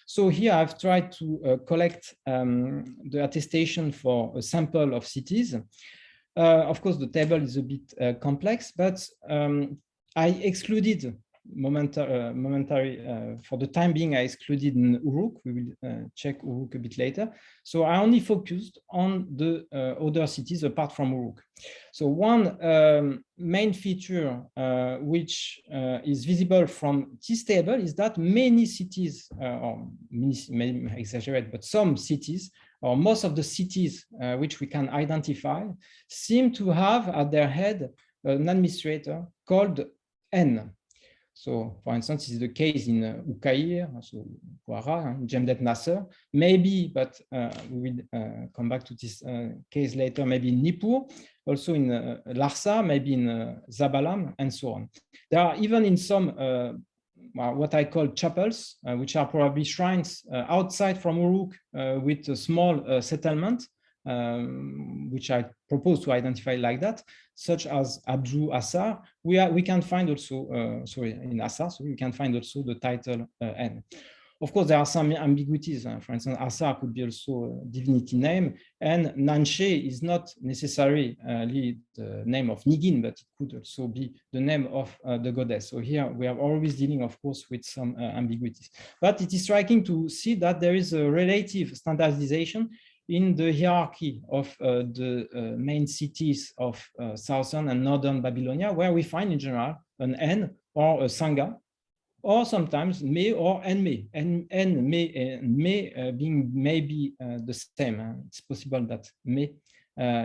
So here I've tried to collect the attestation for a sample of cities. Of course, the table is a bit complex, but I excluded for the time being, I excluded Uruk. We will check Uruk a bit later. So I only focused on the other cities apart from Uruk. So one main feature which is visible from this table is that many cities, or many exaggerate, but some cities, or most of the cities which we can identify, seem to have at their head an administrator called N. So, for instance, this is the case in Ukair, so Quara, Jemdet Nasser, maybe, but we will come back to this case later, maybe in Nippur, also in Larsa, maybe in Zabalam, and so on. There are even in some what I call chapels, which are probably shrines outside from Uruk with a small settlement, which I propose to identify like that, such as Abju Assar. We can find also, in Assar, so we can find also the title N. Of course, there are some ambiguities. For instance, Assar could be also a divinity name, and Nanshe is not necessarily the name of Nigin, but it could also be the name of the goddess. So here we are always dealing, of course, with some ambiguities. But it is striking to see that there is a relative standardization in the hierarchy of the main cities of southern and northern Babylonia, where we find in general an N or a Sangha, or sometimes Me or Enme, and Me and Me being maybe the same. It's possible that Me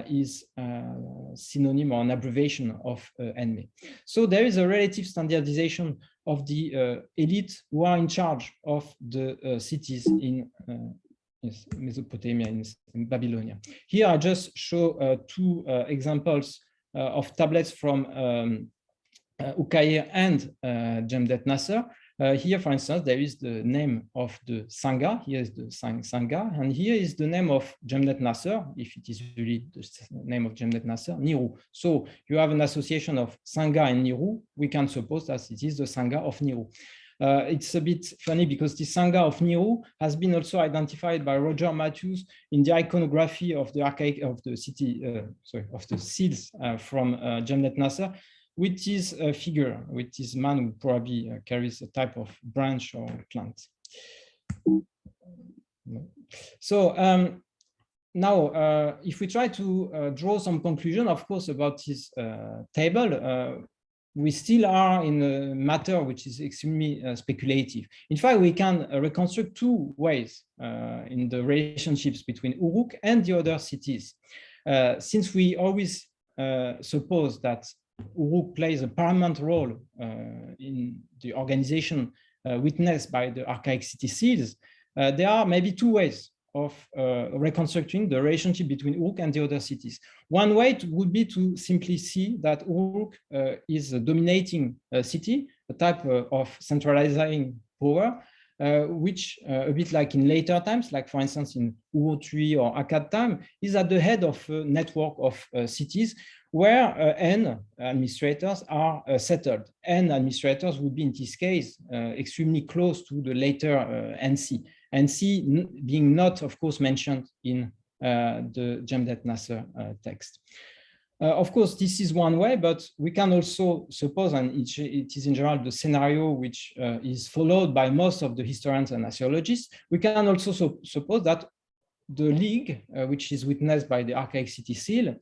is synonym or an abbreviation of Enme. So there is a relative standardization of the elite who are in charge of the cities in Mesopotamia, in Babylonia. Here I just show two examples of tablets from Ukair and Jemdet Nasser. Here, for instance, there is the name of the Sangha. Here is the Sangha, and here is the name of Jemdet Nasser, if it is really the name of Jemdet Nasser, Niru. So you have an association of Sangha and Niru. We can suppose that it is the Sangha of Niru. It's a bit funny because the Sangha of Niru has been also identified by Roger Matthews in the iconography of the archaic of the city, of the seals from Jemdet Nasser, which is a figure, which is man who probably carries a type of branch or plant. So now, if we try to draw some conclusion, of course, about this table, we still are in a matter which is extremely speculative. In fact, we can reconstruct two ways in the relationships between Uruk and the other cities. Since we always suppose that Uruk plays a paramount role in the organization witnessed by the archaic city seals, there are maybe two ways of reconstructing the relationship between Uruk and the other cities. One way would be to simply see that Uruk is a dominating city, a type of centralizing power, which a bit like in later times, like for instance in Ur III or Akkad time, is at the head of a network of cities where N administrators are settled. N administrators would be in this case extremely close to the later NC. NC being not, of course, mentioned in the Jemdet Nasser text. Of course, this is one way, but we can also suppose, and it is in general the scenario which is followed by most of the historians and archaeologists, we can also suppose that the league, which is witnessed by the archaic city seal,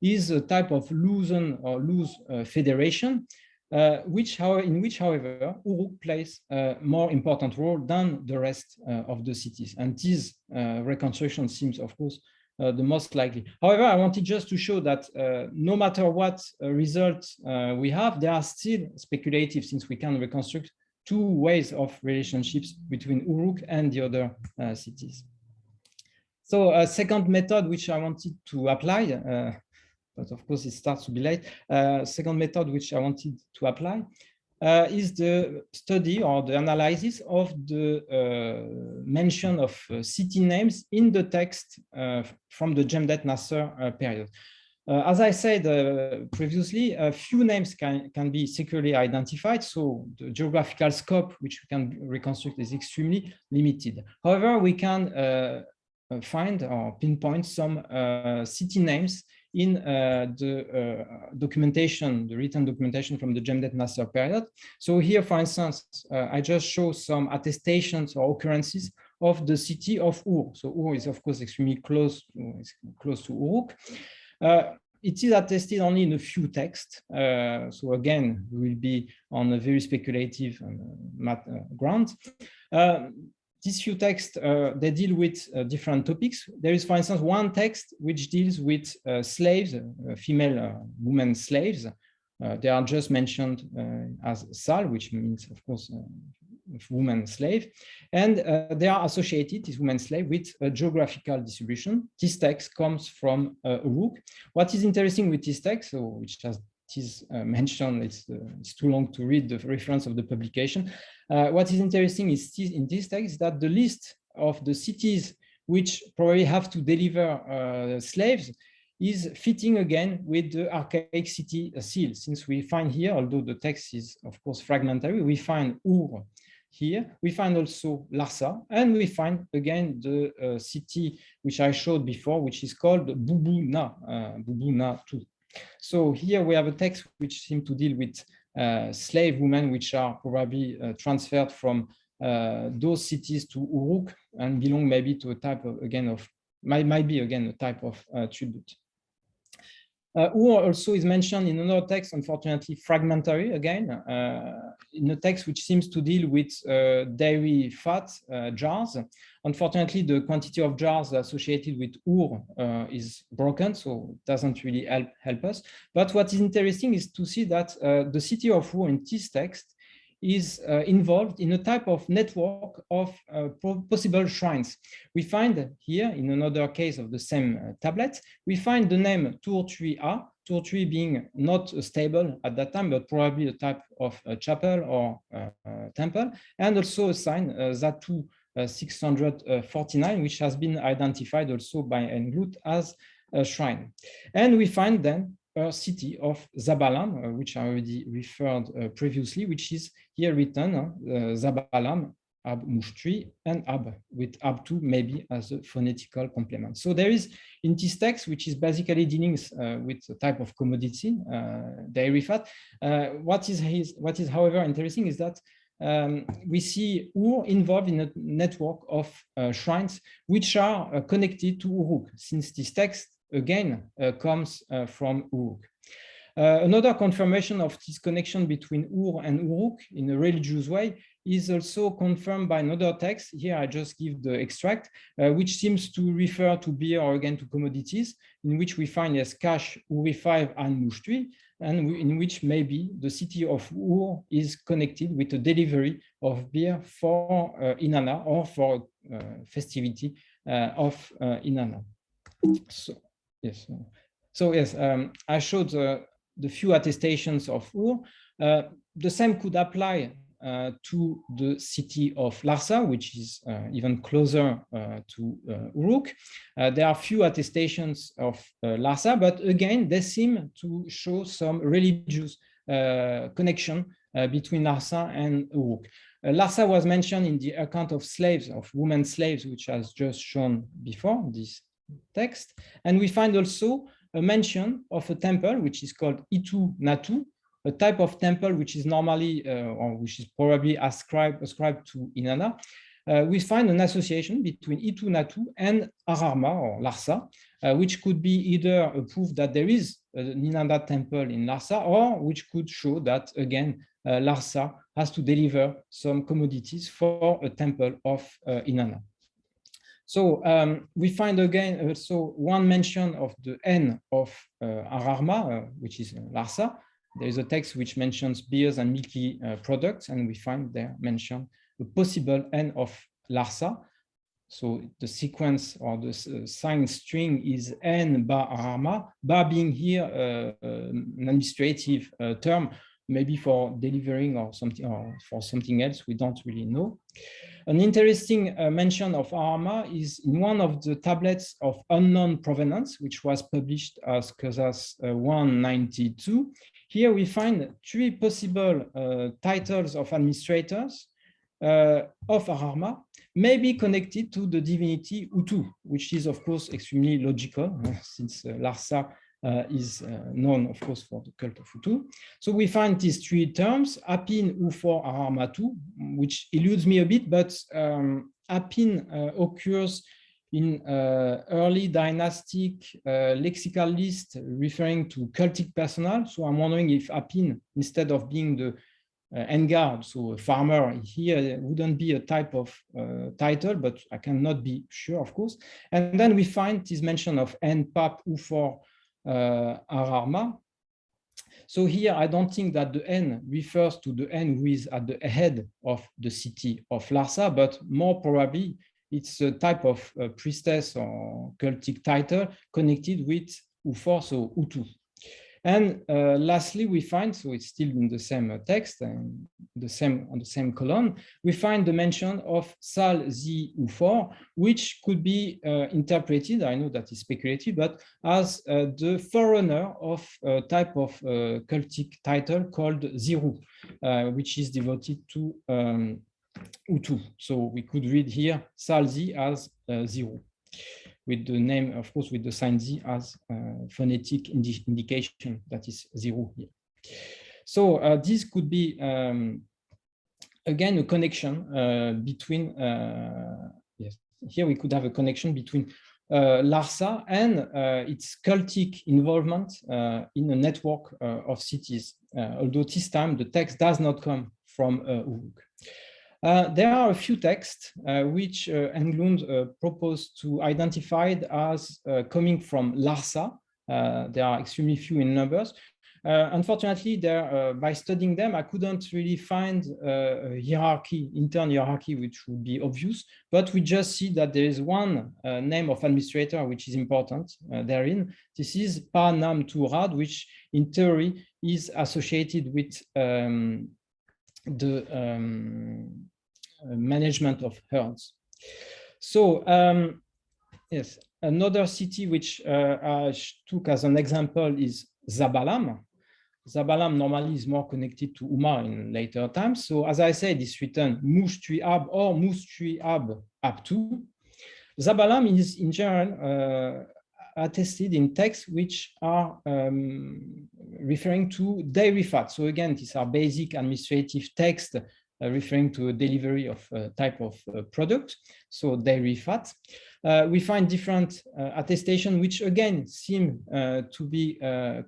is a type of loosen or loose federation, in which, however, Uruk plays a more important role than the rest of the cities. And this reconstruction seems, of course, the most likely. However, I wanted just to show that no matter what results we have, they are still speculative, since we can reconstruct two ways of relationships between Uruk and the other cities. So a second method which I wanted to apply, but of course it starts to be late, second method which I wanted to apply is the study or the analysis of the mention of city names in the text from the Jemdet Nasser period. As I said previously, a few names can be securely identified, so the geographical scope which we can reconstruct is extremely limited. However, we can find or pinpoint some city names in the documentation, the written documentation from the Jemdet Nasser period. So here, for instance, I just show some attestations or occurrences of the city of Ur. So Ur is, of course, extremely close to Uruk. It is attested only in a few texts. So again, we will be on a very speculative ground. These few texts, they deal with different topics. There is, for instance, one text which deals with slaves, female women slaves. They are just mentioned as sal, which means, of course, woman slave. And they are associated, these women slave, with a geographical distribution. This text comes from Uruk. What is interesting with this text, so which has is mentioned, it's too long to read the reference of the publication. What is interesting is in this text that the list of the cities which probably have to deliver slaves is fitting again with the archaic city seal, since we find here, although the text is of course fragmentary, we find Ur here, we find also Larsa, and we find again the city which I showed before, which is called Bubuna, Bubuna 2. So here we have a text which seems to deal with slave women, which are probably transferred from those cities to Uruk and belong maybe to a type of, again, of, might be again a type of tribute. Ur also is mentioned in another text, unfortunately fragmentary again, in a text which seems to deal with dairy fat jars. Unfortunately, the quantity of jars associated with Ur is broken, so it doesn't really help us. But what is interesting is to see that the city of Ur in this text is involved in a type of network of possible shrines. We find here, in another case of the same tablet, we find the name Tur3A, Tur3 being not stable at that time, but probably a type of chapel or temple, and also a sign, Zatu 649, which has been identified also by Englut as a shrine. And we find then a city of Zabalam, which I already referred previously, which is here written, Zabalam, Ab Mushtri, and Ab, with Ab 2 maybe as a phonetical complement. So there is in this text, which is basically dealing with a type of commodity, dairy fat. What is however interesting is that we see Ur involved in a network of shrines which are connected to Uruk, since this text again comes from Uruk. Another confirmation of this connection between Ur and Uruk in a religious way is also confirmed by another text. Here I just give the extract, which seems to refer to beer or again to commodities, in which we find as Kash, Uri 5 and Mushtri, and in which maybe the city of Ur is connected with the delivery of beer for Inanna or for festivity of Inanna. So yes, I showed the few attestations of Ur. The same could apply to the city of Larsa, which is even closer to Uruk. There are few attestations of Larsa, but again, they seem to show some religious connection between Larsa and Uruk. Larsa was mentioned in the account of slaves, of women slaves, which has just shown before this text. And we find also a mention of a temple, which is called Itu Natu, a type of temple which is normally, or which is probably ascribed to Inanna. We find an association between Itu Natu and Ararma or Larsa, which could be either a proof that there is an Inanna temple in Larsa, or which could show that, again, Larsa has to deliver some commodities for a temple of Inanna. So we find again also one mention of the N of Ararma, which is Larsa. There is a text which mentions beers and milky products, and we find there mentioned a possible N of Larsa. So the sequence or the sign string is N ba Ararma, ba being here an administrative term, maybe for delivering or something, or for something else, we don't really know. An interesting mention of Ararma is in one of the tablets of unknown provenance, which was published as Casas 192. Here we find three possible titles of administrators of Ararma, may be connected to the divinity Utu, which is of course extremely logical, since Larsa is known, of course, for the cult of Utu. So we find these three terms, Apin, Ufor, Ararmatu, which eludes me a bit, but Apin occurs in early dynastic lexical list referring to cultic personnel. So I'm wondering if Apin, instead of being the Engard, so a farmer here, wouldn't be a type of title, but I cannot be sure, of course. And then we find this mention of Npap, Ufor, Ararma. So here, I don't think that the N refers to the N who is at the head of the city of Larsa, but more probably it's a type of priestess or cultic title connected with Ufor, so Utu. And lastly, we find, so it's still in the same text and on the same column, we find the mention of Sal Zi Ufor, which could be interpreted, I know that is speculative, but as the forerunner of a type of cultic title called Ziru, which is devoted to Utu. So we could read here Sal Zi as Ziru, with the name, of course, with the sign Z as phonetic indication, that is zero here. So this could be, again, a connection between, yes, here we could have a connection between Larsa and its cultic involvement in a network of cities, although this time the text does not come from Uruk. There are a few texts which Englund proposed to identify as coming from Larsa. There are extremely few in numbers. Unfortunately, by studying them, I couldn't really find a hierarchy, intern hierarchy, which would be obvious. But we just see that there is one name of administrator which is important therein. This is Pa Nam Turad, which in theory is associated with the management of herds. So yes, another city which I took as an example is Zabalam. Zabalam normally is more connected to Umar in later times. So as I said, it's written Mushtuab or Mushtuab Abtu. Zabalam is in general attested in texts which are referring to dairy fat. So again, these are basic administrative texts referring to a delivery of a type of product, so dairy fat. We find different attestation, which again seem to be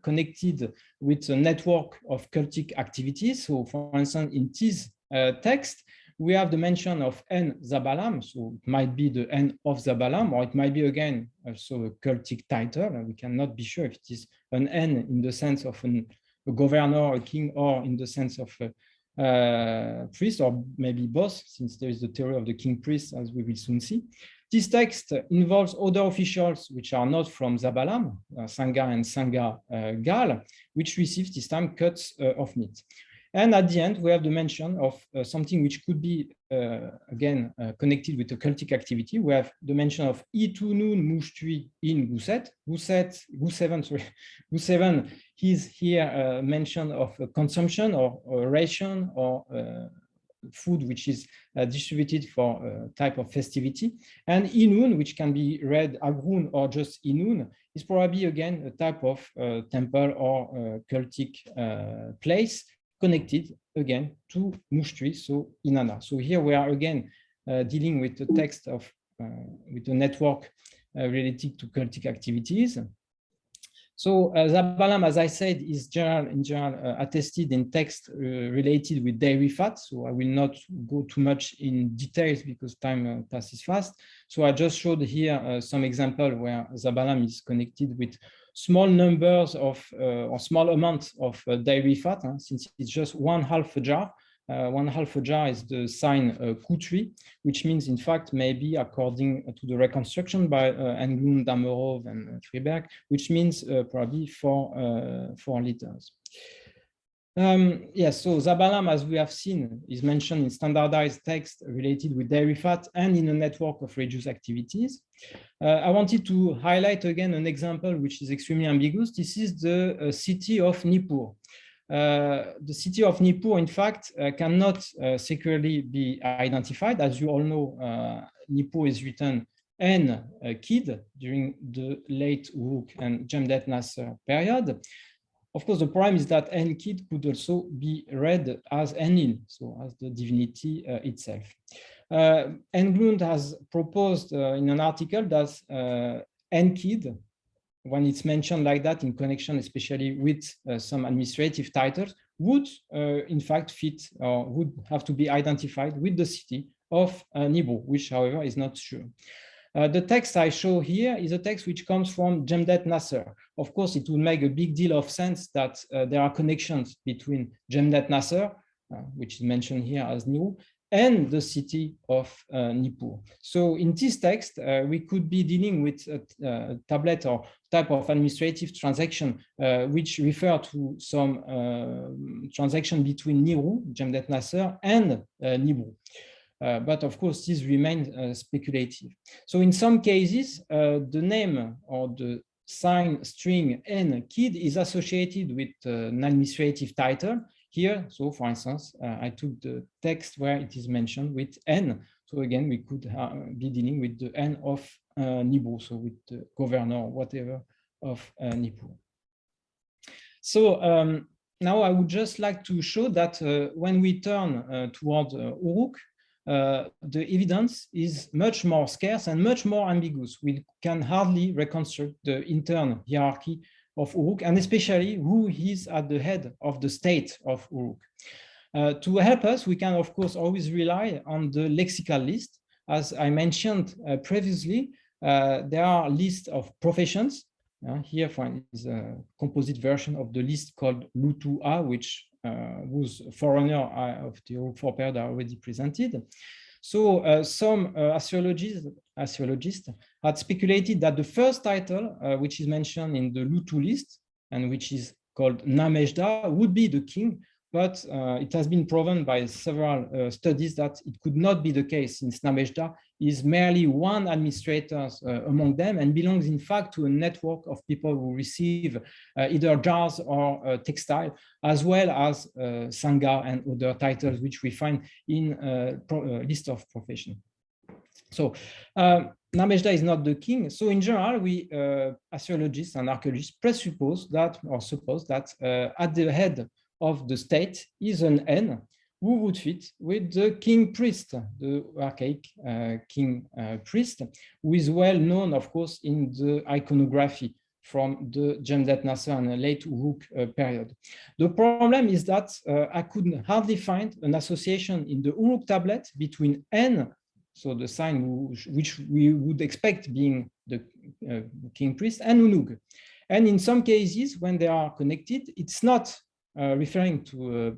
connected with a network of cultic activities. So for instance, in this text, we have the mention of N Zabalam, so it might be the N of Zabalam, or it might be again also a cultic title, and we cannot be sure if it is an N in the sense of a governor, a king, or in the sense of priest, or maybe both, since there is the theory of the king priest, as we will soon see. This text involves other officials which are not from Zabalam, Sanga and Sanga Gal, which receive this time cuts of meat. And at the end, we have the mention of something which could be, again, connected with the cultic activity. We have the mention of Itunun Mushtui in Guset. Guseven is here mention of consumption or ration or food which is distributed for a type of festivity. And Inun, which can be read Agrun or just Inun, is probably, again, a type of temple or cultic place, connected again to Mushtri, so Inanna. So here we are again dealing with the text of with a network related to cultic activities. So Zabalam, as I said, is in general attested in text related with dairy fat. So I will not go too much in details because time passes fast. So I just showed here some example where Zabalam is connected with small numbers of or small amounts of dairy fat, since it's just 1/2 a jar. 1/2 a jar is the sign Kutri, which means, in fact, maybe according to the reconstruction by Englund, Damerov, and Friberg, which means probably 4 liters. Yes, so Zabalam, as we have seen, is mentioned in standardized text related with dairy fat and in a network of reduced activities. I wanted to highlight again an example which is extremely ambiguous. This is the city of Nippur. The city of Nippur, in fact, cannot securely be identified. As you all know, Nippur is written N-Kid during the late Uruk and Jemdet Nasser period. Of course, the problem is that N-Kid could also be read as Enlil, so as the divinity itself. Englund has proposed in an article that N-Kid, when it's mentioned like that in connection, especially with some administrative titles, would in fact fit or would have to be identified with the city of Nippur, which, however, is not sure. The text I show here is a text which comes from Jemdet Nasser. Of course, it would make a big deal of sense that there are connections between Jemdet Nasser, which is mentioned here as Nippur, and the city of Nippur. So in this text, we could be dealing with a tablet or type of administrative transaction which refer to some transaction between Niru, Jemdet Nasser, and Nippur. But of course, this remains speculative. So in some cases, the name or the sign string N-Kid is associated with an administrative title. Here, so for instance, I took the text where it is mentioned with N. So again, we could be dealing with the N of Nippur, so with the governor or whatever of Nippur. So now I would just like to show that when we turn toward Uruk, the evidence is much more scarce and much more ambiguous. We can hardly reconstruct the internal hierarchy of Uruk, and especially who is at the head of the state of Uruk. To help us, we can, of course, always rely on the lexical list. As I mentioned previously, there are lists of professions. Here is a composite version of the list called Lutu-A, which whose forerunner of the Uruk IV period are already presented. So some archaeologists had speculated that the first title, which is mentioned in the Lutu list, and which is called Namejda, would be the king, but it has been proven by several studies that it could not be the case, since Namejda is merely one administrator among them and belongs in fact to a network of people who receive either jars or textile, as well as Sangha and other titles which we find in a list of profession. So Namejda is not the king. So in general, we archaeologists and archaeologists presuppose that, or suppose that at the head of the state is an N who would fit with the king priest, the archaic king priest, who is well known, of course, in the iconography from the Jemdet Nasser and late Uruk period. The problem is that I could hardly find an association in the Uruk tablet between N, so the sign which we would expect being the king priest, and Unug. And in some cases, when they are connected, it's not referring to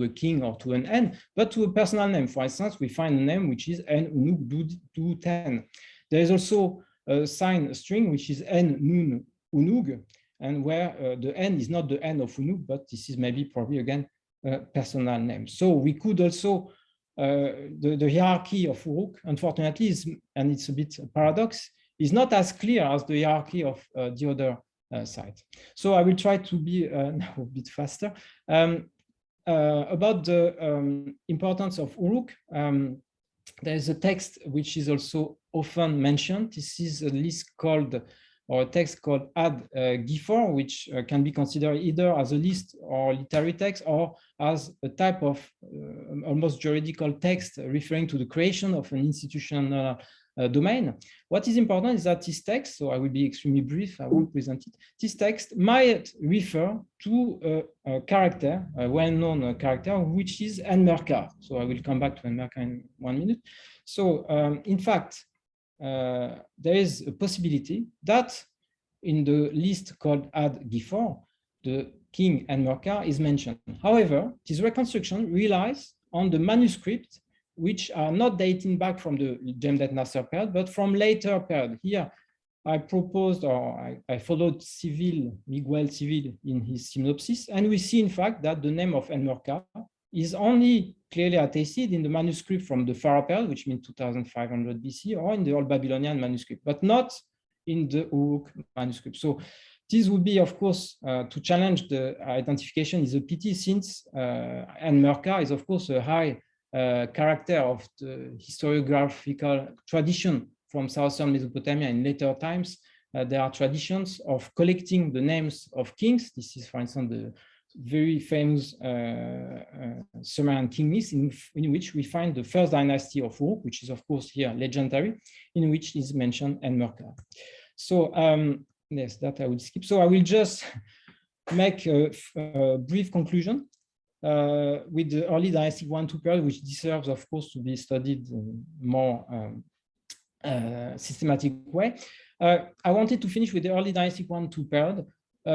a king or to an N, but to a personal name. For instance, we find a name which is N Unug Du 10. There is also a sign string which is N Nun Unug, and where the N is not the N of Unug, but this is maybe probably again a personal name. So we could also the hierarchy of Uruk, unfortunately, is, and it's a bit a paradox, is not as clear as the hierarchy of the other side. So I will try to be now a bit faster. About the importance of Uruk, there is a text which is also often mentioned. This is a list called, or a text called Ad Gifor, which can be considered either as a list or literary text, or as a type of almost juridical text referring to the creation of an institutional domain. What is important is that this text, so I will be extremely brief, I won't present it, this text might refer to a character, a well-known character, which is Enmerkara. So I will come back to Enmerkara in 1 minute. So in fact, there is a possibility that in the list called Ad Gifor, the king Enmerkara is mentioned. However, this reconstruction relies on the manuscript which are not dating back from the Jemdet Nasser period, but from later period. Here, I proposed, or I followed Miguel Civil in his synopsis, and we see, in fact, that the name of Enmerkara is only clearly attested in the manuscript from the Pharaoh period, which means 2500 BC, or in the Old Babylonian manuscript, but not in the Uruk manuscript. So this would be, of course, to challenge the identification is a pity, since Enmerkara is, of course, a high character of the historiographical tradition from southern Mesopotamia in later times. There are traditions of collecting the names of kings. This is, for instance, the very famous Sumerian King List, in which we find the first dynasty of Uruk, which is, of course, here legendary, in which is mentioned Enmerkara. So, yes, that I will skip. So I will just make a brief conclusion. With the early dynastic 1-2 period, which deserves, of course, to be studied in more systematic way. I wanted to finish with the early dynastic 1-2 period,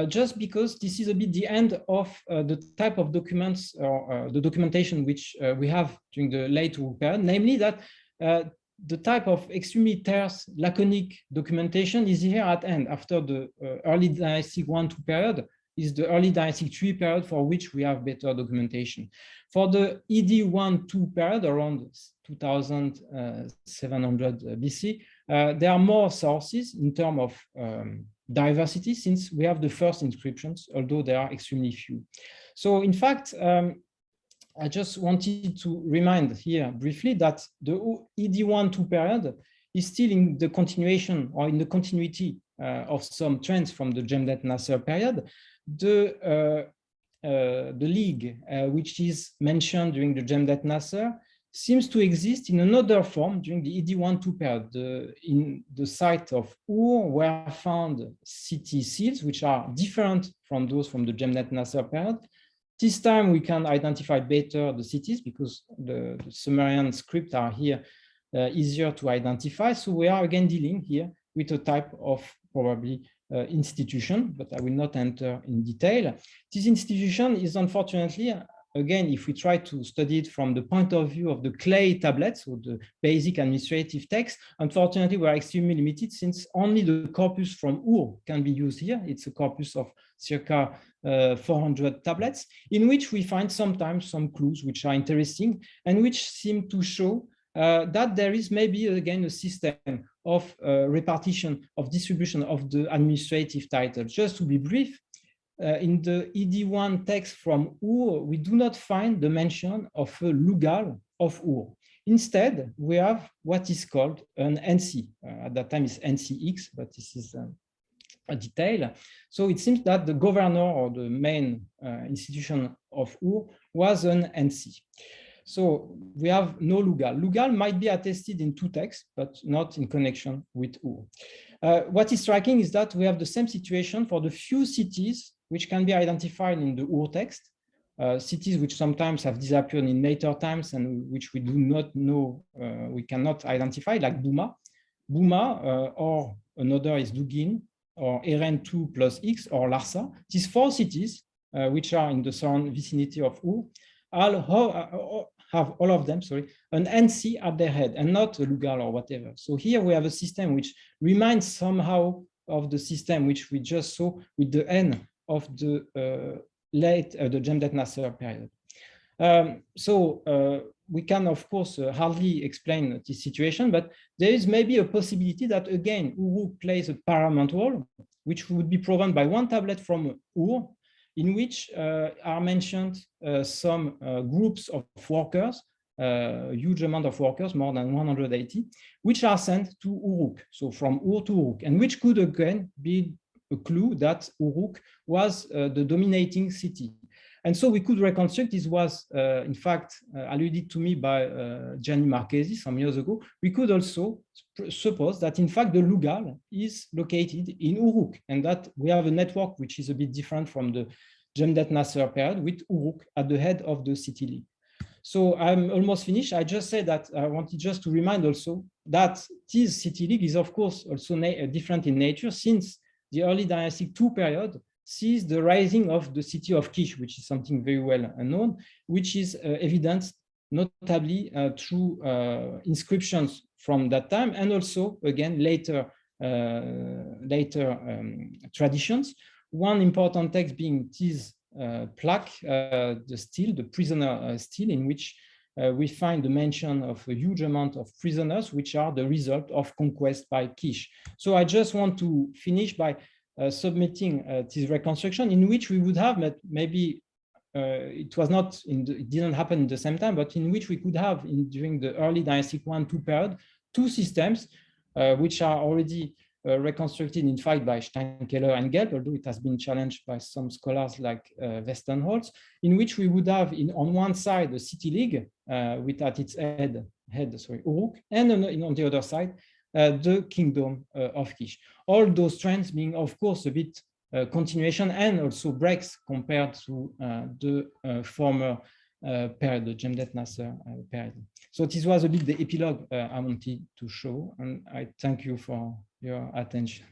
just because this is a bit the end of the type of documents or the documentation which we have during the late Uruk period, namely that the type of extremely terse, laconic documentation is here at end. After the early dynastic 1-2 period, is the early dynastic 3 period, for which we have better documentation. For the ED 1-2 period, around 2700 BC, there are more sources in terms of diversity, since we have the first inscriptions, although there are extremely few. So in fact, I just wanted to remind here briefly that the ED 1-2 period is still in the continuation or in the continuity of some trends from the Jemdet Nasser period. The league, which is mentioned during the Jemdet Nasser, seems to exist in another form during the ED 1-2 period. In the site of Ur were found city seals, which are different from those from the Jemdet Nasser period. This time we can identify better the cities because the Sumerian script are here easier to identify. So we are again dealing here with a type of probably institution, but I will not enter in detail. This institution is unfortunately, again, if we try to study it from the point of view of the clay tablets, or the basic administrative text, unfortunately, we are extremely limited, since only the corpus from Ur can be used here. It's a corpus of circa 400 tablets, in which we find sometimes some clues which are interesting and which seem to show that there is maybe, again, a system of repartition, of distribution of the administrative titles. Just to be brief, in the ED1 text from Ur, we do not find the mention of a Lugal of Ur. Instead, we have what is called an NC. At that time, it's NCX, but this is a detail. So it seems that the governor or the main institution of Ur was an NC. So we have no Lugal. Lugal might be attested in two texts, but not in connection with Ur. What is striking is that we have the same situation for the few cities which can be identified in the Ur text, cities which sometimes have disappeared in later times and which we do not know, we cannot identify, like Buma. Buma, or another is Dugin, or Eren 2 plus X, or Larsa. These four cities, which are in the surrounding vicinity of Ur, have all of them, an NC at their head and not a Lugal or whatever. So here we have a system which reminds somehow of the system which we just saw with the N of the the Jemdet Nasser period. We can, of course, hardly explain this situation, but there is maybe a possibility that, again, Uruk plays a paramount role, which would be proven by one tablet from Ur, in which are mentioned some groups of workers, a huge amount of workers, more than 180, which are sent to Uruk, so from Ur to Uruk, and which could again be a clue that Uruk was the dominating city. And so we could reconstruct. This was, in fact, alluded to me by Gianni Marchesi some years ago. We could also suppose that, in fact, the Lugal is located in Uruk, and that we have a network which is a bit different from the Jemdet Nasser period, with Uruk at the head of the city league. So I'm almost finished. I just said that I wanted just to remind also that this city league is, of course, also different in nature, since the early dynastic II period sees the rising of the city of Kish, which is something very well known, which is evidenced notably through inscriptions from that time, and also, again, later traditions. One important text being this plaque, the stele, the prisoner stele, in which we find the mention of a huge amount of prisoners, which are the result of conquest by Kish. So I just want to finish by submitting this reconstruction, in which we would have maybe it was not it didn't happen at the same time, but in which we could have during the early dynastic I-II period, two systems which are already reconstructed, in fact, by Steinkeller and Gelb, although it has been challenged by some scholars like Westenholz, in which we would have on one side the city league with at its head Uruk, and on the other side the kingdom of Kish. All those trends being, of course, a bit continuation and also breaks compared to the former period, the Jemdet Nasser period. So this was a bit the epilogue I wanted to show, and I thank you for your attention.